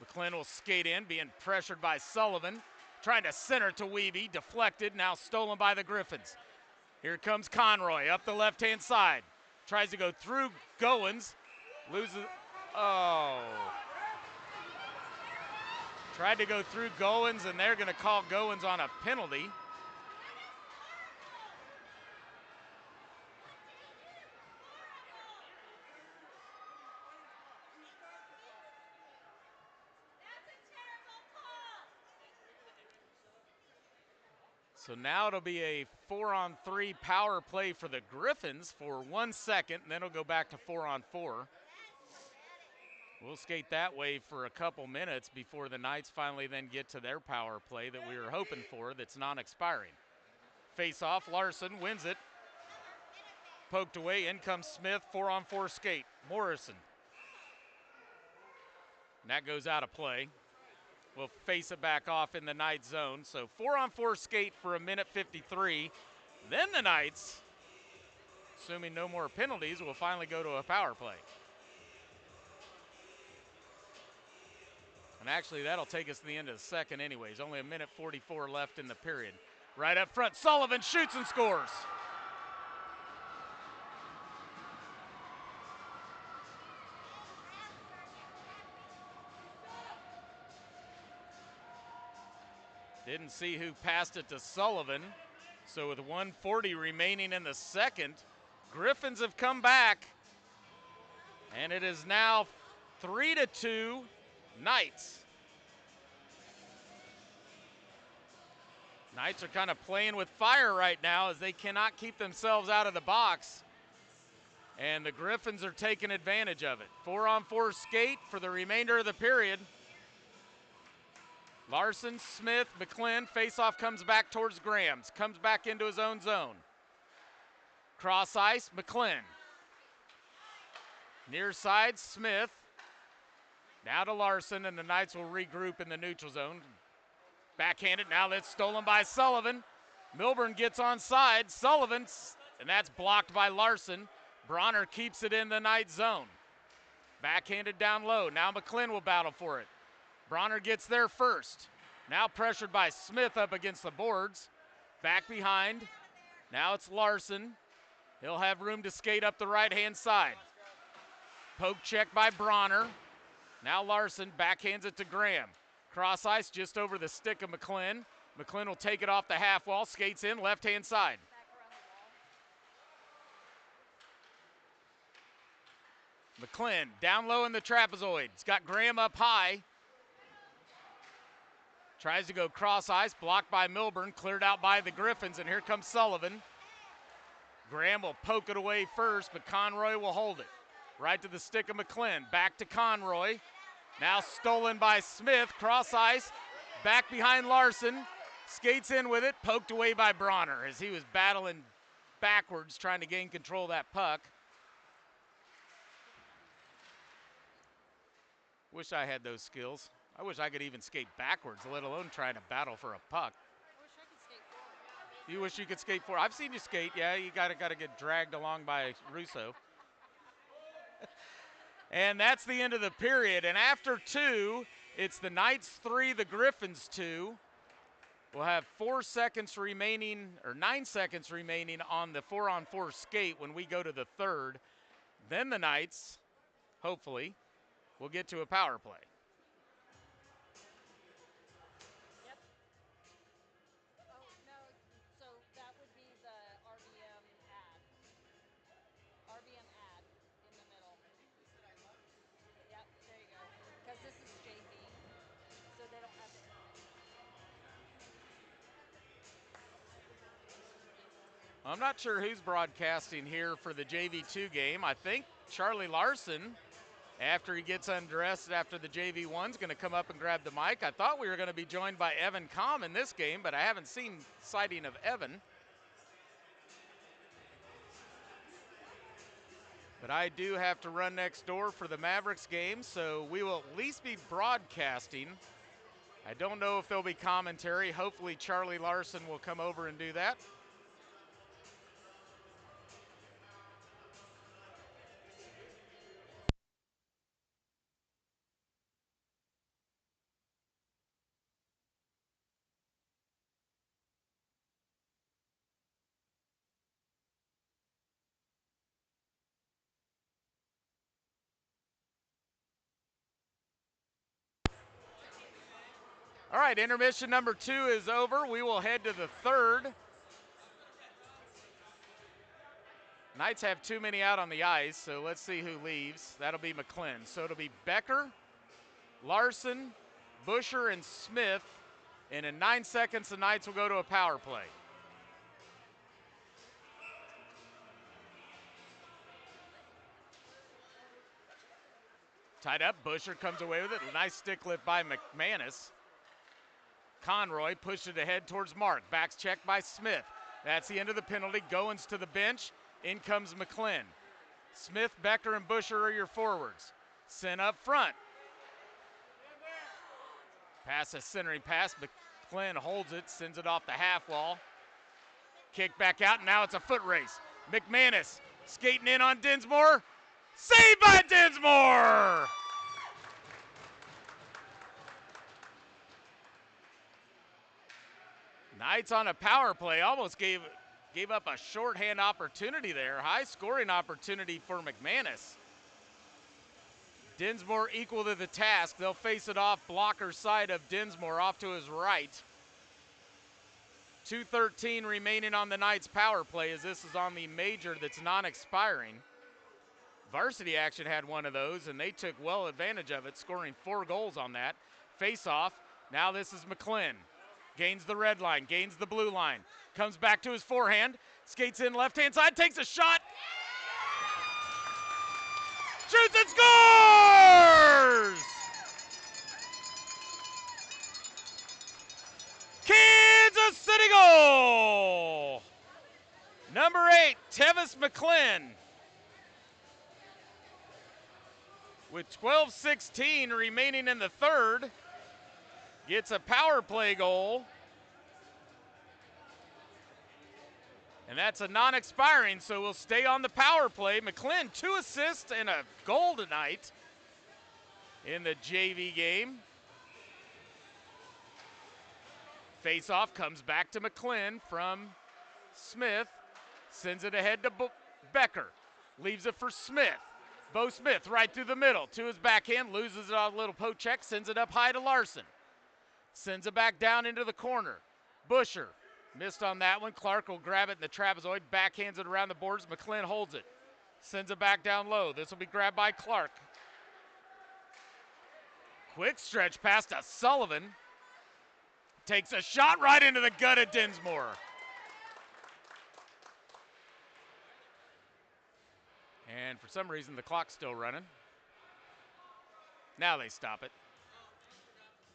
McClin will skate in, being pressured by Sullivan. Trying to center to Wiebe, deflected, now stolen by the Griffins. Here comes Conroy up the left-hand side. Tries to go through Goins, loses, oh. Tried to go through Goins, and they're gonna call Goins on a penalty. So now it'll be a 4-on-3 power play for the Griffins for 1 second, and then it'll go back to 4-on-4. We'll skate that way for a couple minutes before the Knights finally then get to their power play that we were hoping for that's non-expiring. Face-off, Larson wins it. Poked away, in comes Smith, 4-on-4 skate. Morrison. And that goes out of play. We'll face it back off in the Knights zone. So 4-on-4 skate for 1:53. Then the Knights, assuming no more penalties, will finally go to a power play. And actually, that'll take us to the end of the second anyways. Only 1:44 left in the period. Right up front, Sullivan shoots and scores. Didn't see who passed it to Sullivan. So with 1:40 remaining in the second, Griffins have come back. And it is now 3-2 Knights. Knights are kind of playing with fire right now as they cannot keep themselves out of the box. And the Griffins are taking advantage of it. 4-on-4 skate for the remainder of the period. Larson, Smith, McClin, face-off comes back towards Grams. Comes back into his own zone. Cross ice, McClin. Near side, Smith. Now to Larson, and the Knights will regroup in the neutral zone. Backhanded, now that's stolen by Sullivan. Milburn gets onside, Sullivan, and that's blocked by Larson. Bronner keeps it in the Knights zone. Backhanded down low, now McClin will battle for it. Bronner gets there first. Now pressured by Smith up against the boards. Back behind, now it's Larson. He'll have room to skate up the right-hand side. Poke check by Bronner. Now Larson backhands it to Graham. Cross ice just over the stick of McClin. McClin will take it off the half wall, skates in left-hand side. McClin down low in the trapezoid. He's got Graham up high. Tries to go cross ice, blocked by Milburn, cleared out by the Griffins, and here comes Sullivan. Graham will poke it away first, but Conroy will hold it. Right to the stick of McClin. Back to Conroy. Now stolen by Smith. Cross ice. Back behind Larson. Skates in with it. Poked away by Bronner as he was battling backwards trying to gain control of that puck. Wish I had those skills. I wish I could even skate backwards, let alone trying to battle for a puck. I wish I could skate forward. You wish you could skate forward. I've seen you skate. Yeah, you gotta get dragged along by Russo. And that's the end of the period. And after 2, it's the Knights 3, the Griffons 2. We'll have 4 seconds remaining, or 9 seconds remaining on the 4-on-4 skate when we go to the 3rd. Then the Knights, hopefully, will get to a power play. Yep. Oh, no, so that would be the RBM ad. RBM ad in the middle. Yep, there you go. Because this is JV, so they don't have the information. I'm not sure who's broadcasting here for the JV2 game. I think Charlie Larson, after he gets undressed after the JV1, is going to come up and grab the mic. I thought we were going to be joined by Evan Comm in this game, but I haven't seen sighting of Evan. But I do have to run next door for the Mavericks game, so we will at least be broadcasting. I don't know if there'll be commentary. Hopefully Charlie Larson will come over and do that. All right, intermission number 2 is over. We will head to the 3rd. Knights have too many out on the ice, so let's see who leaves. That'll be McClin. So it'll be Becker, Larson, Busher, and Smith. And in 9 seconds, the Knights will go to a power play. Tied up, Busher comes away with it. Nice stick lift by McManus. Conroy pushed it ahead towards Mark. Backs checked by Smith. That's the end of the penalty. Goins to the bench. In comes McClin. Smith, Becker, and Busher are your forwards. Sent up front. Pass a centering pass. McClin holds it, sends it off the half wall. Kick back out, and now it's a foot race. McManus skating in on Dinsmore. Saved by Dinsmore! Knights on a power play almost gave up a shorthand opportunity there. High scoring opportunity for McManus. Dinsmore equal to the task. They'll face it off blocker side of Dinsmore off to his right. 2:13 remaining on the Knights power play as this is on the major that's non-expiring. Varsity Action had one of those and they took well advantage of it, scoring 4 goals on that. Face off. Now this is McClin. Gains the red line, gains the blue line. Comes back to his forehand, skates in left-hand side, takes a shot. Shoots and scores! Kansas City goal! Number 8, Tevis McClin. With 12:16 remaining in the 3rd, gets a power play goal. And that's a non-expiring, so we'll stay on the power play. McClin, 2 assists and a goal tonight in the JV game. Face-off comes back to McClin from Smith. Sends it ahead to Becker. Leaves it for Smith. Bo Smith right through the middle to his backhand. Loses it on a little poke check. Sends it up high to Larson. Sends it back down into the corner. Busher missed on that one. Clark will grab it in the trapezoid. Backhands it around the boards. McClin holds it. Sends it back down low. This will be grabbed by Clark. Quick stretch pass to Sullivan. Takes a shot right into the gut of Dinsmore. And for some reason, the clock's still running. Now they stop it.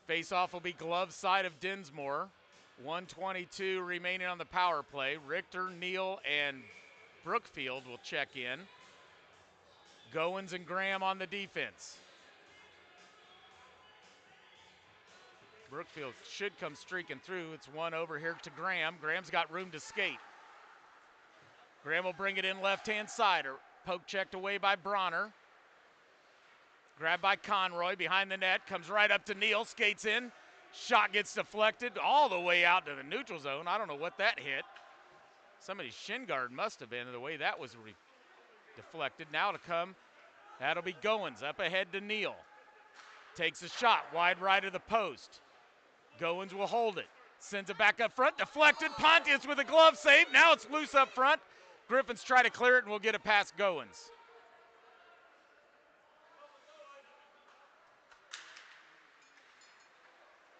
Face-off will be glove side of Dinsmore. 1:22 remaining on the power play. Richter, Neal, and Brookfield will check in. Goins and Graham on the defense. Brookfield should come streaking through. It's one over here to Graham. Graham's got room to skate. Graham will bring it in left-hand side. Poke checked away by Bronner. Grabbed by Conroy behind the net. Comes right up to Neal. Skates in. Shot gets deflected all the way out to the neutral zone. I don't know what that hit. Somebody's shin guard must have been the way that was deflected. Now to come, that'll be Goins up ahead to Neal. Takes a shot wide right of the post. Goins will hold it. Sends it back up front. Deflected. Pontius with a glove save. Now it's loose up front. Griffins try to clear it and we'll get it past Goins.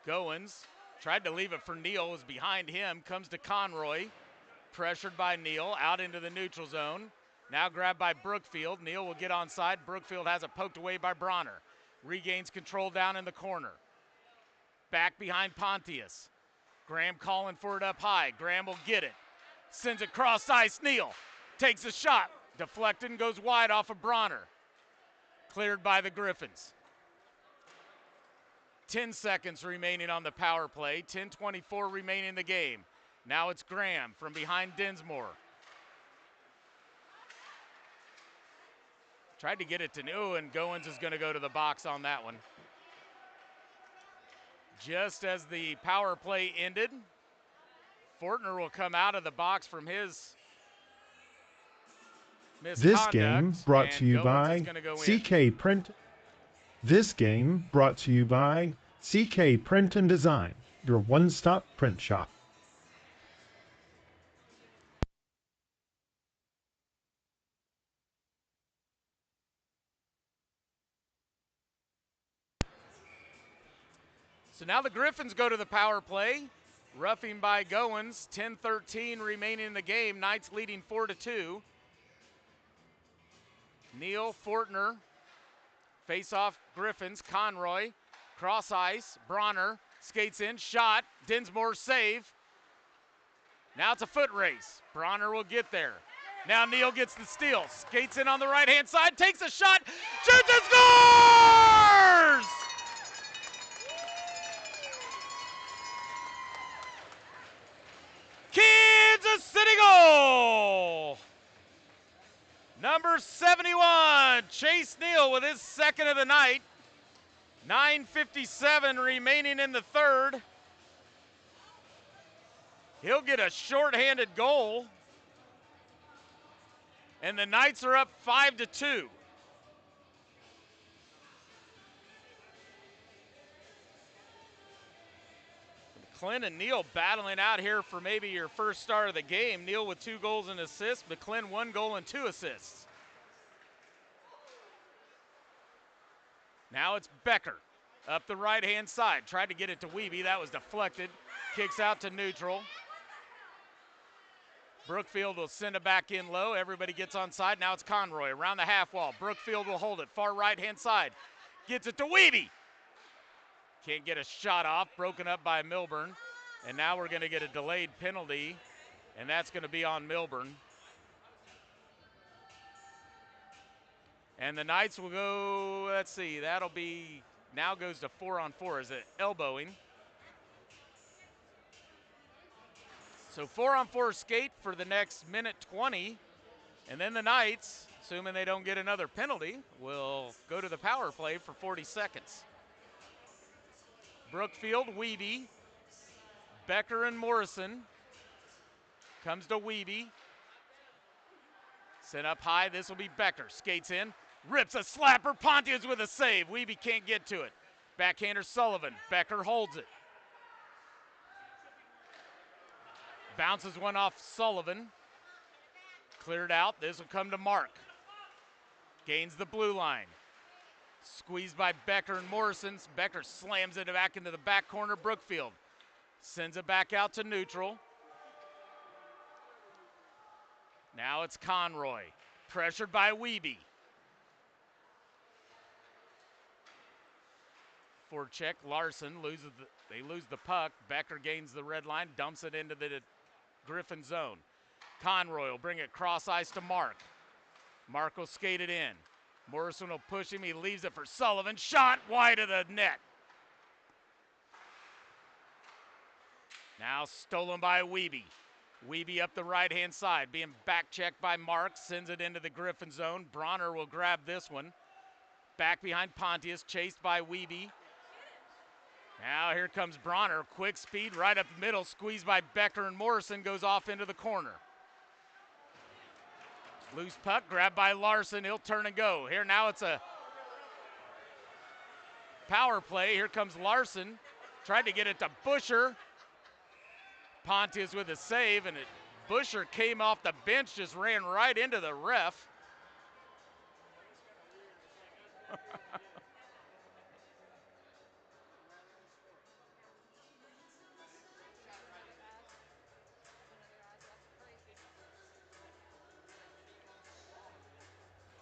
Goins tried to leave it for Neal, was behind him, comes to Conroy, pressured by Neal, out into the neutral zone. Now grabbed by Brookfield. Neal will get onside. Brookfield has it poked away by Bronner. Regains control down in the corner. Back behind Pontius. Graham calling for it up high. Graham will get it. Sends it cross ice. Neal takes a shot. Deflected and goes wide off of Bronner. Cleared by the Griffins. 10 seconds remaining on the power play. 10:24 remaining in the game. Now it's Graham from behind Dinsmore. Tried to get it to New, and Goins is going to go to the box on that one. Just as the power play ended, Fortner will come out of the box from his misconduct. This game brought to you by CK Print. This game brought to you by CK Print and Design, your one-stop print shop. So now the Griffins go to the power play. Roughing by Goins. 10:13 remaining in the game. Knights leading 4-2. Neal, Fortner. Face-off Griffins. Conroy. Cross ice. Bronner skates in. Shot. Dinsmore save. Now it's a foot race. Bronner will get there. Now Neal gets the steal. Skates in on the right-hand side. Takes a shot. Shoots and scores! Kansas City goal! Number 71, Chase Neal with his second of the night. 9:57 remaining in the third. He'll get a shorthanded goal. And the Knights are up 5-2. McClin and Neal battling out here for maybe your first start of the game. Neal with 2 goals and assists. McClin 1 goal and 2 assists. Now it's Becker up the right-hand side. Tried to get it to Wiebe. That was deflected. Kicks out to neutral. Brookfield will send it back in low. Everybody gets on side. Now it's Conroy around the half wall. Brookfield will hold it. Far right-hand side. Gets it to Wiebe. Can't get a shot off. Broken up by Milburn. And now we're going to get a delayed penalty. And that's going to be on Milburn. And the Knights will go, let's see, that'll be, now goes to 4-on-4. Is it elbowing? So 4-on-4 skate for the next minute 20. And then the Knights, assuming they don't get another penalty, will go to the power play for 40 seconds. Brookfield, Wiebe, Becker and Morrison. Comes to Wiebe. Sent up high, this will be Becker. Skates in, rips a slapper, Pontius with a save. Wiebe can't get to it. Backhander Sullivan, Becker holds it. Bounces one off Sullivan. Cleared out, this will come to Mark. Gains the blue line. Squeezed by Becker and Morrison. Becker slams it back into the back corner. Brookfield sends it back out to neutral. Now it's Conroy. Pressured by Wiebe. Forecheck, Larson they lose the puck. Becker gains the red line, dumps it into the Griffin zone. Conroy will bring it cross ice to Mark. Mark will skate it in. Morrison will push him. He leaves it for Sullivan. Shot wide of the net. Now stolen by Wiebe. Wiebe up the right-hand side, being back-checked by Mark. Sends it into the Griffin zone. Bronner will grab this one. Back behind Pontius, chased by Wiebe. Now here comes Bronner. Quick speed right up the middle. Squeezed by Becker and Morrison. Goes off into the corner. Loose puck, grabbed by Larson. He'll turn and go. Here now it's a power play. Here comes Larson. Tried to get it to Busher. Pontius with a save, and Busher came off the bench, just ran right into the ref.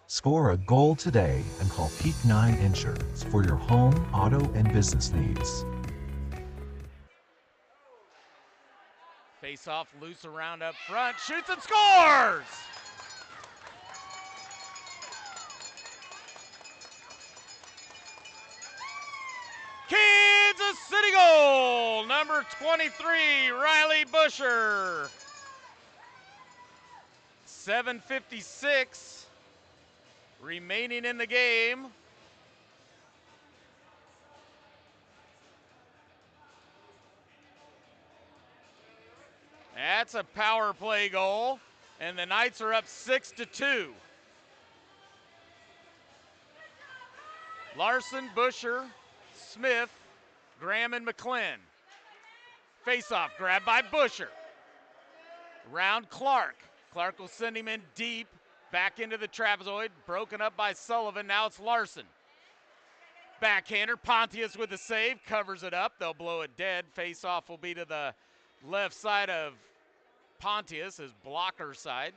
Score a goal today and call Peak 9 Insurance for your home, auto, and business needs. Face off, loose around up front, shoots and scores! Kansas City goal, number 23, Riley Busher. 7:56 remaining in the game. That's a power play goal, and the Knights are up 6-2. Larson, Busher, Smith, Graham, and McClin. Face-off, grabbed by Busher. Round Clark. Clark will send him in deep, back into the trapezoid, broken up by Sullivan. Now it's Larson. Backhander, Pontius with the save, covers it up. They'll blow it dead. Face-off will be to the left side of Pontius, his blocker side.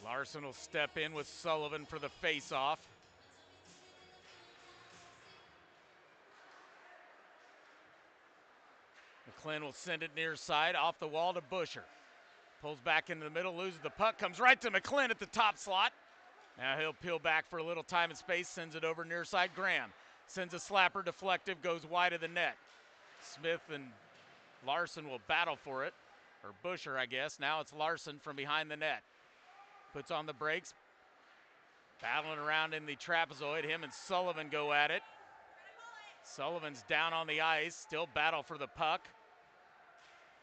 Larson will step in with Sullivan for the face-off. McClin will send it near side, off the wall to Busher. Pulls back into the middle, loses the puck, comes right to McClin at the top slot. Now he'll peel back for a little time and space, sends it over near side. Graham sends a slapper, deflective, goes wide of the net. Smith and Larson will battle for it, or Busher, I guess. Now it's Larson from behind the net. Puts on the brakes, battling around in the trapezoid. Him and Sullivan go at it. Sullivan's down on the ice, still battle for the puck.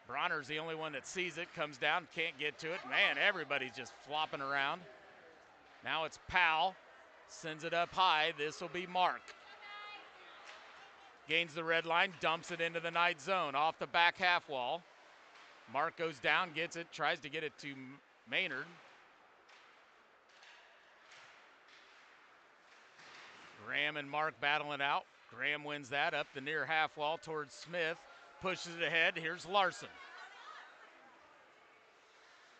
Bronner's the only one that sees it, comes down, can't get to it. Man, everybody's just flopping around. Now it's Powell, sends it up high. This will be Mark. Gains the red line, dumps it into the Knight zone, off the back half wall. Mark goes down, gets it, tries to get it to Maynard. Graham and Mark battling out. Graham wins that up the near half wall towards Smith. Pushes it ahead. Here's Larson.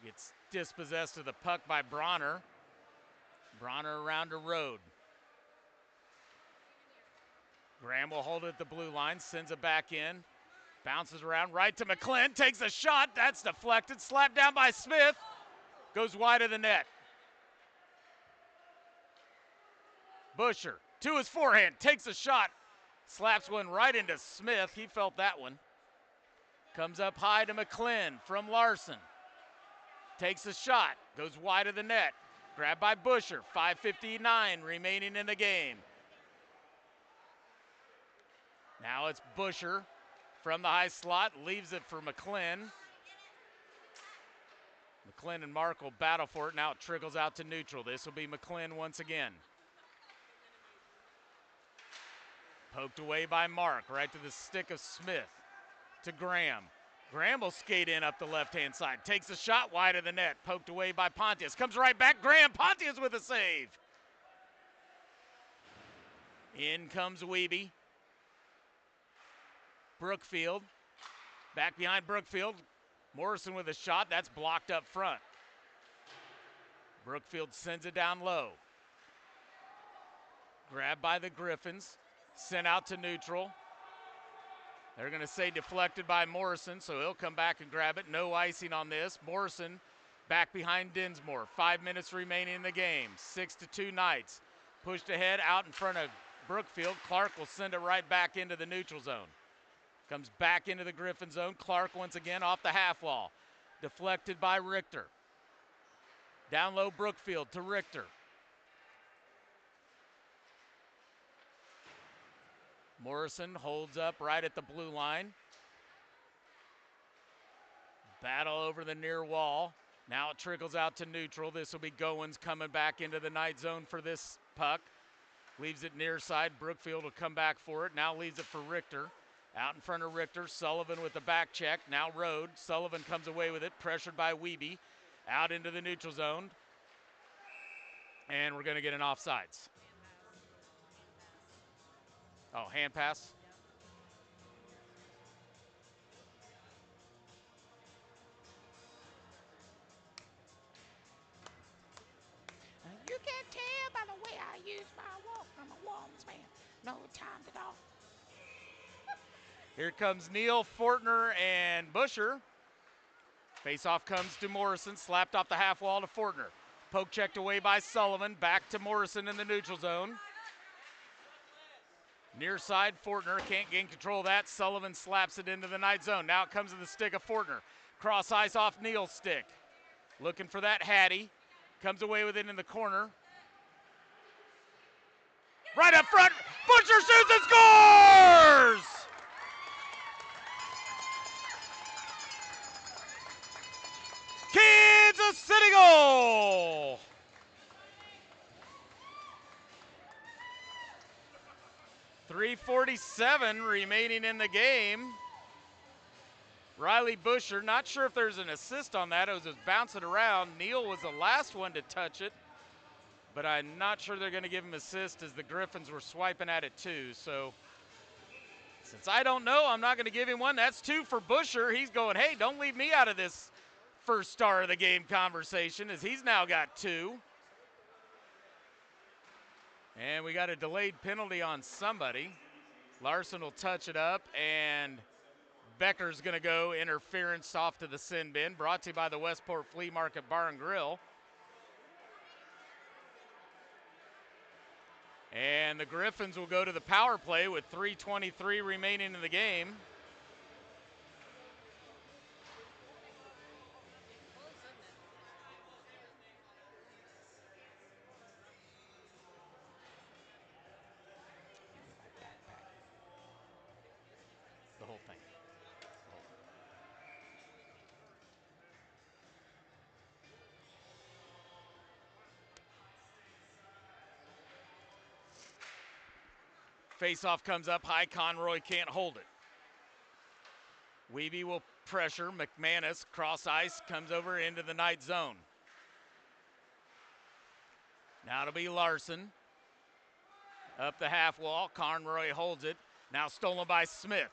Gets dispossessed of the puck by Bronner. Bronner around to Road. Graham will hold it at the blue line. Sends it back in. Bounces around right to McClin. Takes a shot. That's deflected. Slapped down by Smith. Goes wide of the net. Busher to his forehand. Takes a shot. Slaps one right into Smith. He felt that one. Comes up high to McClin from Larson. Takes a shot. Goes wide of the net. Grabbed by Busher. 5:59 remaining in the game. Now it's Busher from the high slot. Leaves it for McClin. McClin and Mark will battle for it. Now it trickles out to neutral. This will be McClin once again. Poked away by Mark, right to the stick of Smith. To Graham. Graham will skate in up the left-hand side. Takes a shot wide of the net. Poked away by Pontius. Comes right back. Graham. Pontius with a save. In comes Wiebe. Brookfield. Back behind Brookfield. Morrison with a shot. That's blocked up front. Brookfield sends it down low. Grabbed by the Griffins. Sent out to neutral. They're going to say deflected by Morrison, so he'll come back and grab it. No icing on this. Morrison back behind Dinsmore. 5 minutes remaining in the game. 6-2 Knights. Pushed ahead out in front of Brookfield. Clark will send it right back into the neutral zone. Comes back into the Griffin zone. Clark once again off the half wall. Deflected by Richter. Down low Brookfield to Richter. Morrison holds up right at the blue line. Battle over the near wall. Now it trickles out to neutral. This will be Goins coming back into the Knight zone for this puck. Leaves it near side. Brookfield will come back for it. Now leaves it for Richter. Out in front of Richter. Sullivan with the back check. Now Rode. Sullivan comes away with it. Pressured by Wiebe. Out into the neutral zone. And we're going to get an offsides. Oh, hand pass. You can tell by the way I use my walk. I'm a woman's man. No time to talk. Here comes Neal, Fortner, and Busher. Face-off comes to Morrison. Slapped off the half wall to Fortner. Poke checked away by Sullivan. Back to Morrison in the neutral zone. Near side, Fortner can't gain control of that. Sullivan slaps it into the Knight zone. Now it comes to the stick of Fortner. Cross ice off Neal's stick. Looking for that Hattie. Comes away with it in the corner. Right up front, Butcher shoots and scores! Kansas City goal! .347 remaining in the game. Riley Busher, not sure if there's an assist on that. It was just bouncing around. Neal was the last one to touch it, but I'm not sure they're going to give him assist as the Griffins were swiping at it too. So since I don't know, I'm not going to give him one. That's 2 for Busher. He's going, hey, don't leave me out of this first star of the game conversation, as he's now got 2. And we got a delayed penalty on somebody. Larson will touch it up, and Becker's going to go interference off to the sin bin. Brought to you by the Westport Flea Market Bar and Grill. And the Griffins will go to the power play with 3:23 remaining in the game. The whole thing. Face-off comes up high. Conroy can't hold it. Wiebe will pressure. McManus, cross ice, comes over into the Knight zone. Now it'll be Larson. Up the half wall. Conroy holds it. Now stolen by Smith.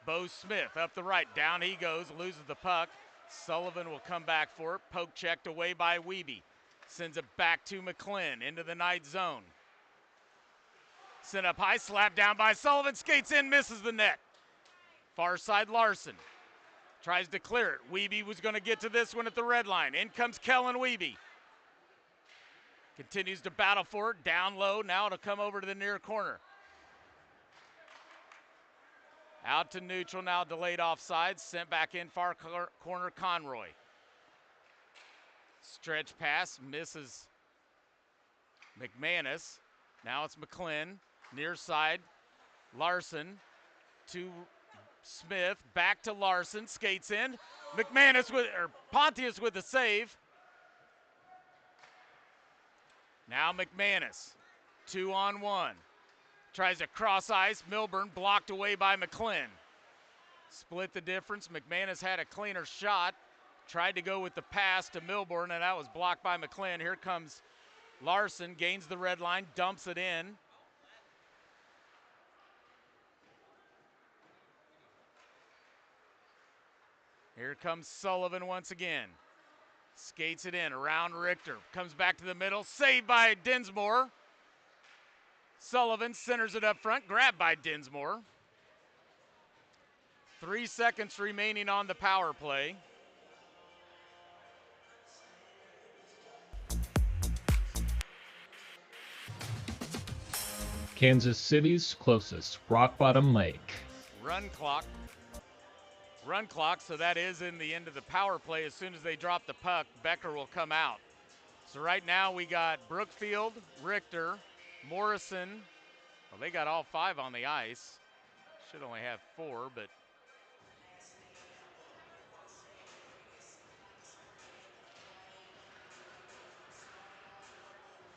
Bo Smith up the right. Down he goes. Loses the puck. Sullivan will come back for it. Poke checked away by Wiebe. Sends it back to McClin into the Knight zone. Sent up high, slapped down by Sullivan, skates in, misses the net. Far side Larson tries to clear it. Wiebe was going to get to this one at the red line. In comes Kellen Wiebe. Continues to battle for it, down low. Now it'll come over to the near corner. Out to neutral, now delayed offside. Sent back in far corner Conroy. Stretch pass, misses McManus. Now it's McClin. Near side, Larson to Smith, back to Larson, skates in. Pontius with the save. Now McManus, 2-on-1. Tries to cross ice, Milburn blocked away by McClin. split the difference. McManus had a cleaner shot. Tried to go with the pass to Milborn, and that was blocked by McClin. Here comes Larson, gains the red line, dumps it in. Here comes Sullivan once again. Skates it in, around Richter. Comes back to the middle, saved by Dinsmore. Sullivan centers it up front, grabbed by Dinsmore. 3 seconds remaining on the power play. Kansas City's closest, Rock Bottom Lake. Run clock, so that is in the end of the power play. As soon as they drop the puck, Becker will come out. So right now we got Brookfield, Richter, Morrison. Well, they got all 5 on the ice. Should only have 4, but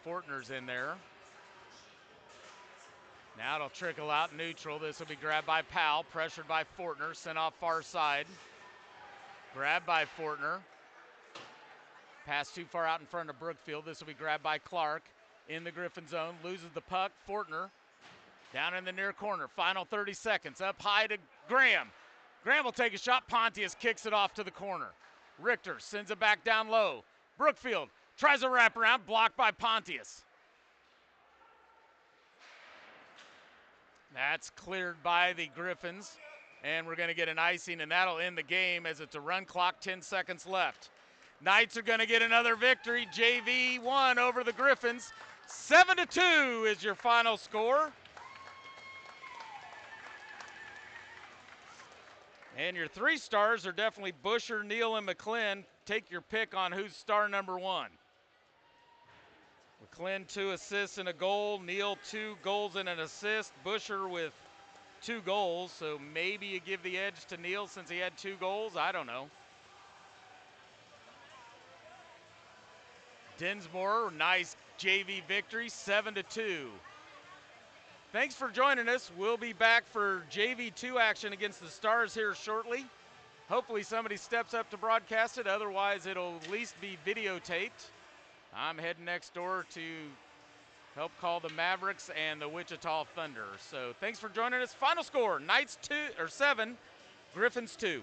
Fortner's in there. Now it'll trickle out neutral. This will be grabbed by Powell, pressured by Fortner, sent off far side. Grabbed by Fortner. Pass too far out in front of Brookfield. This will be grabbed by Clark in the Griffin zone. Loses the puck. Fortner down in the near corner. Final 30 seconds. Up high to Graham. Graham will take a shot. Pontius kicks it off to the corner. Richter sends it back down low. Brookfield tries a wraparound. Blocked by Pontius. That's cleared by the Griffins, and we're going to get an icing, and that'll end the game as it's a run clock, 10 seconds left. Knights are going to get another victory, JV1 over the Griffins. 7-2 is your final score. And your 3 stars are definitely Busher, Neal, and McClin. Take your pick on who's star number 1. McClin 2 assists and a goal. Neal 2 goals and an assist. Busher with 2 goals, so maybe you give the edge to Neal since he had 2 goals. I don't know. Dinsmore, nice JV victory, 7-2. Thanks for joining us. We'll be back for JV2 action against the Stars here shortly. Hopefully somebody steps up to broadcast it. Otherwise, it'll at least be videotaped. I'm heading next door to help call the Mavericks and the Wichita Thunder. So thanks for joining us. Final score, Knights 7, Griffins 2.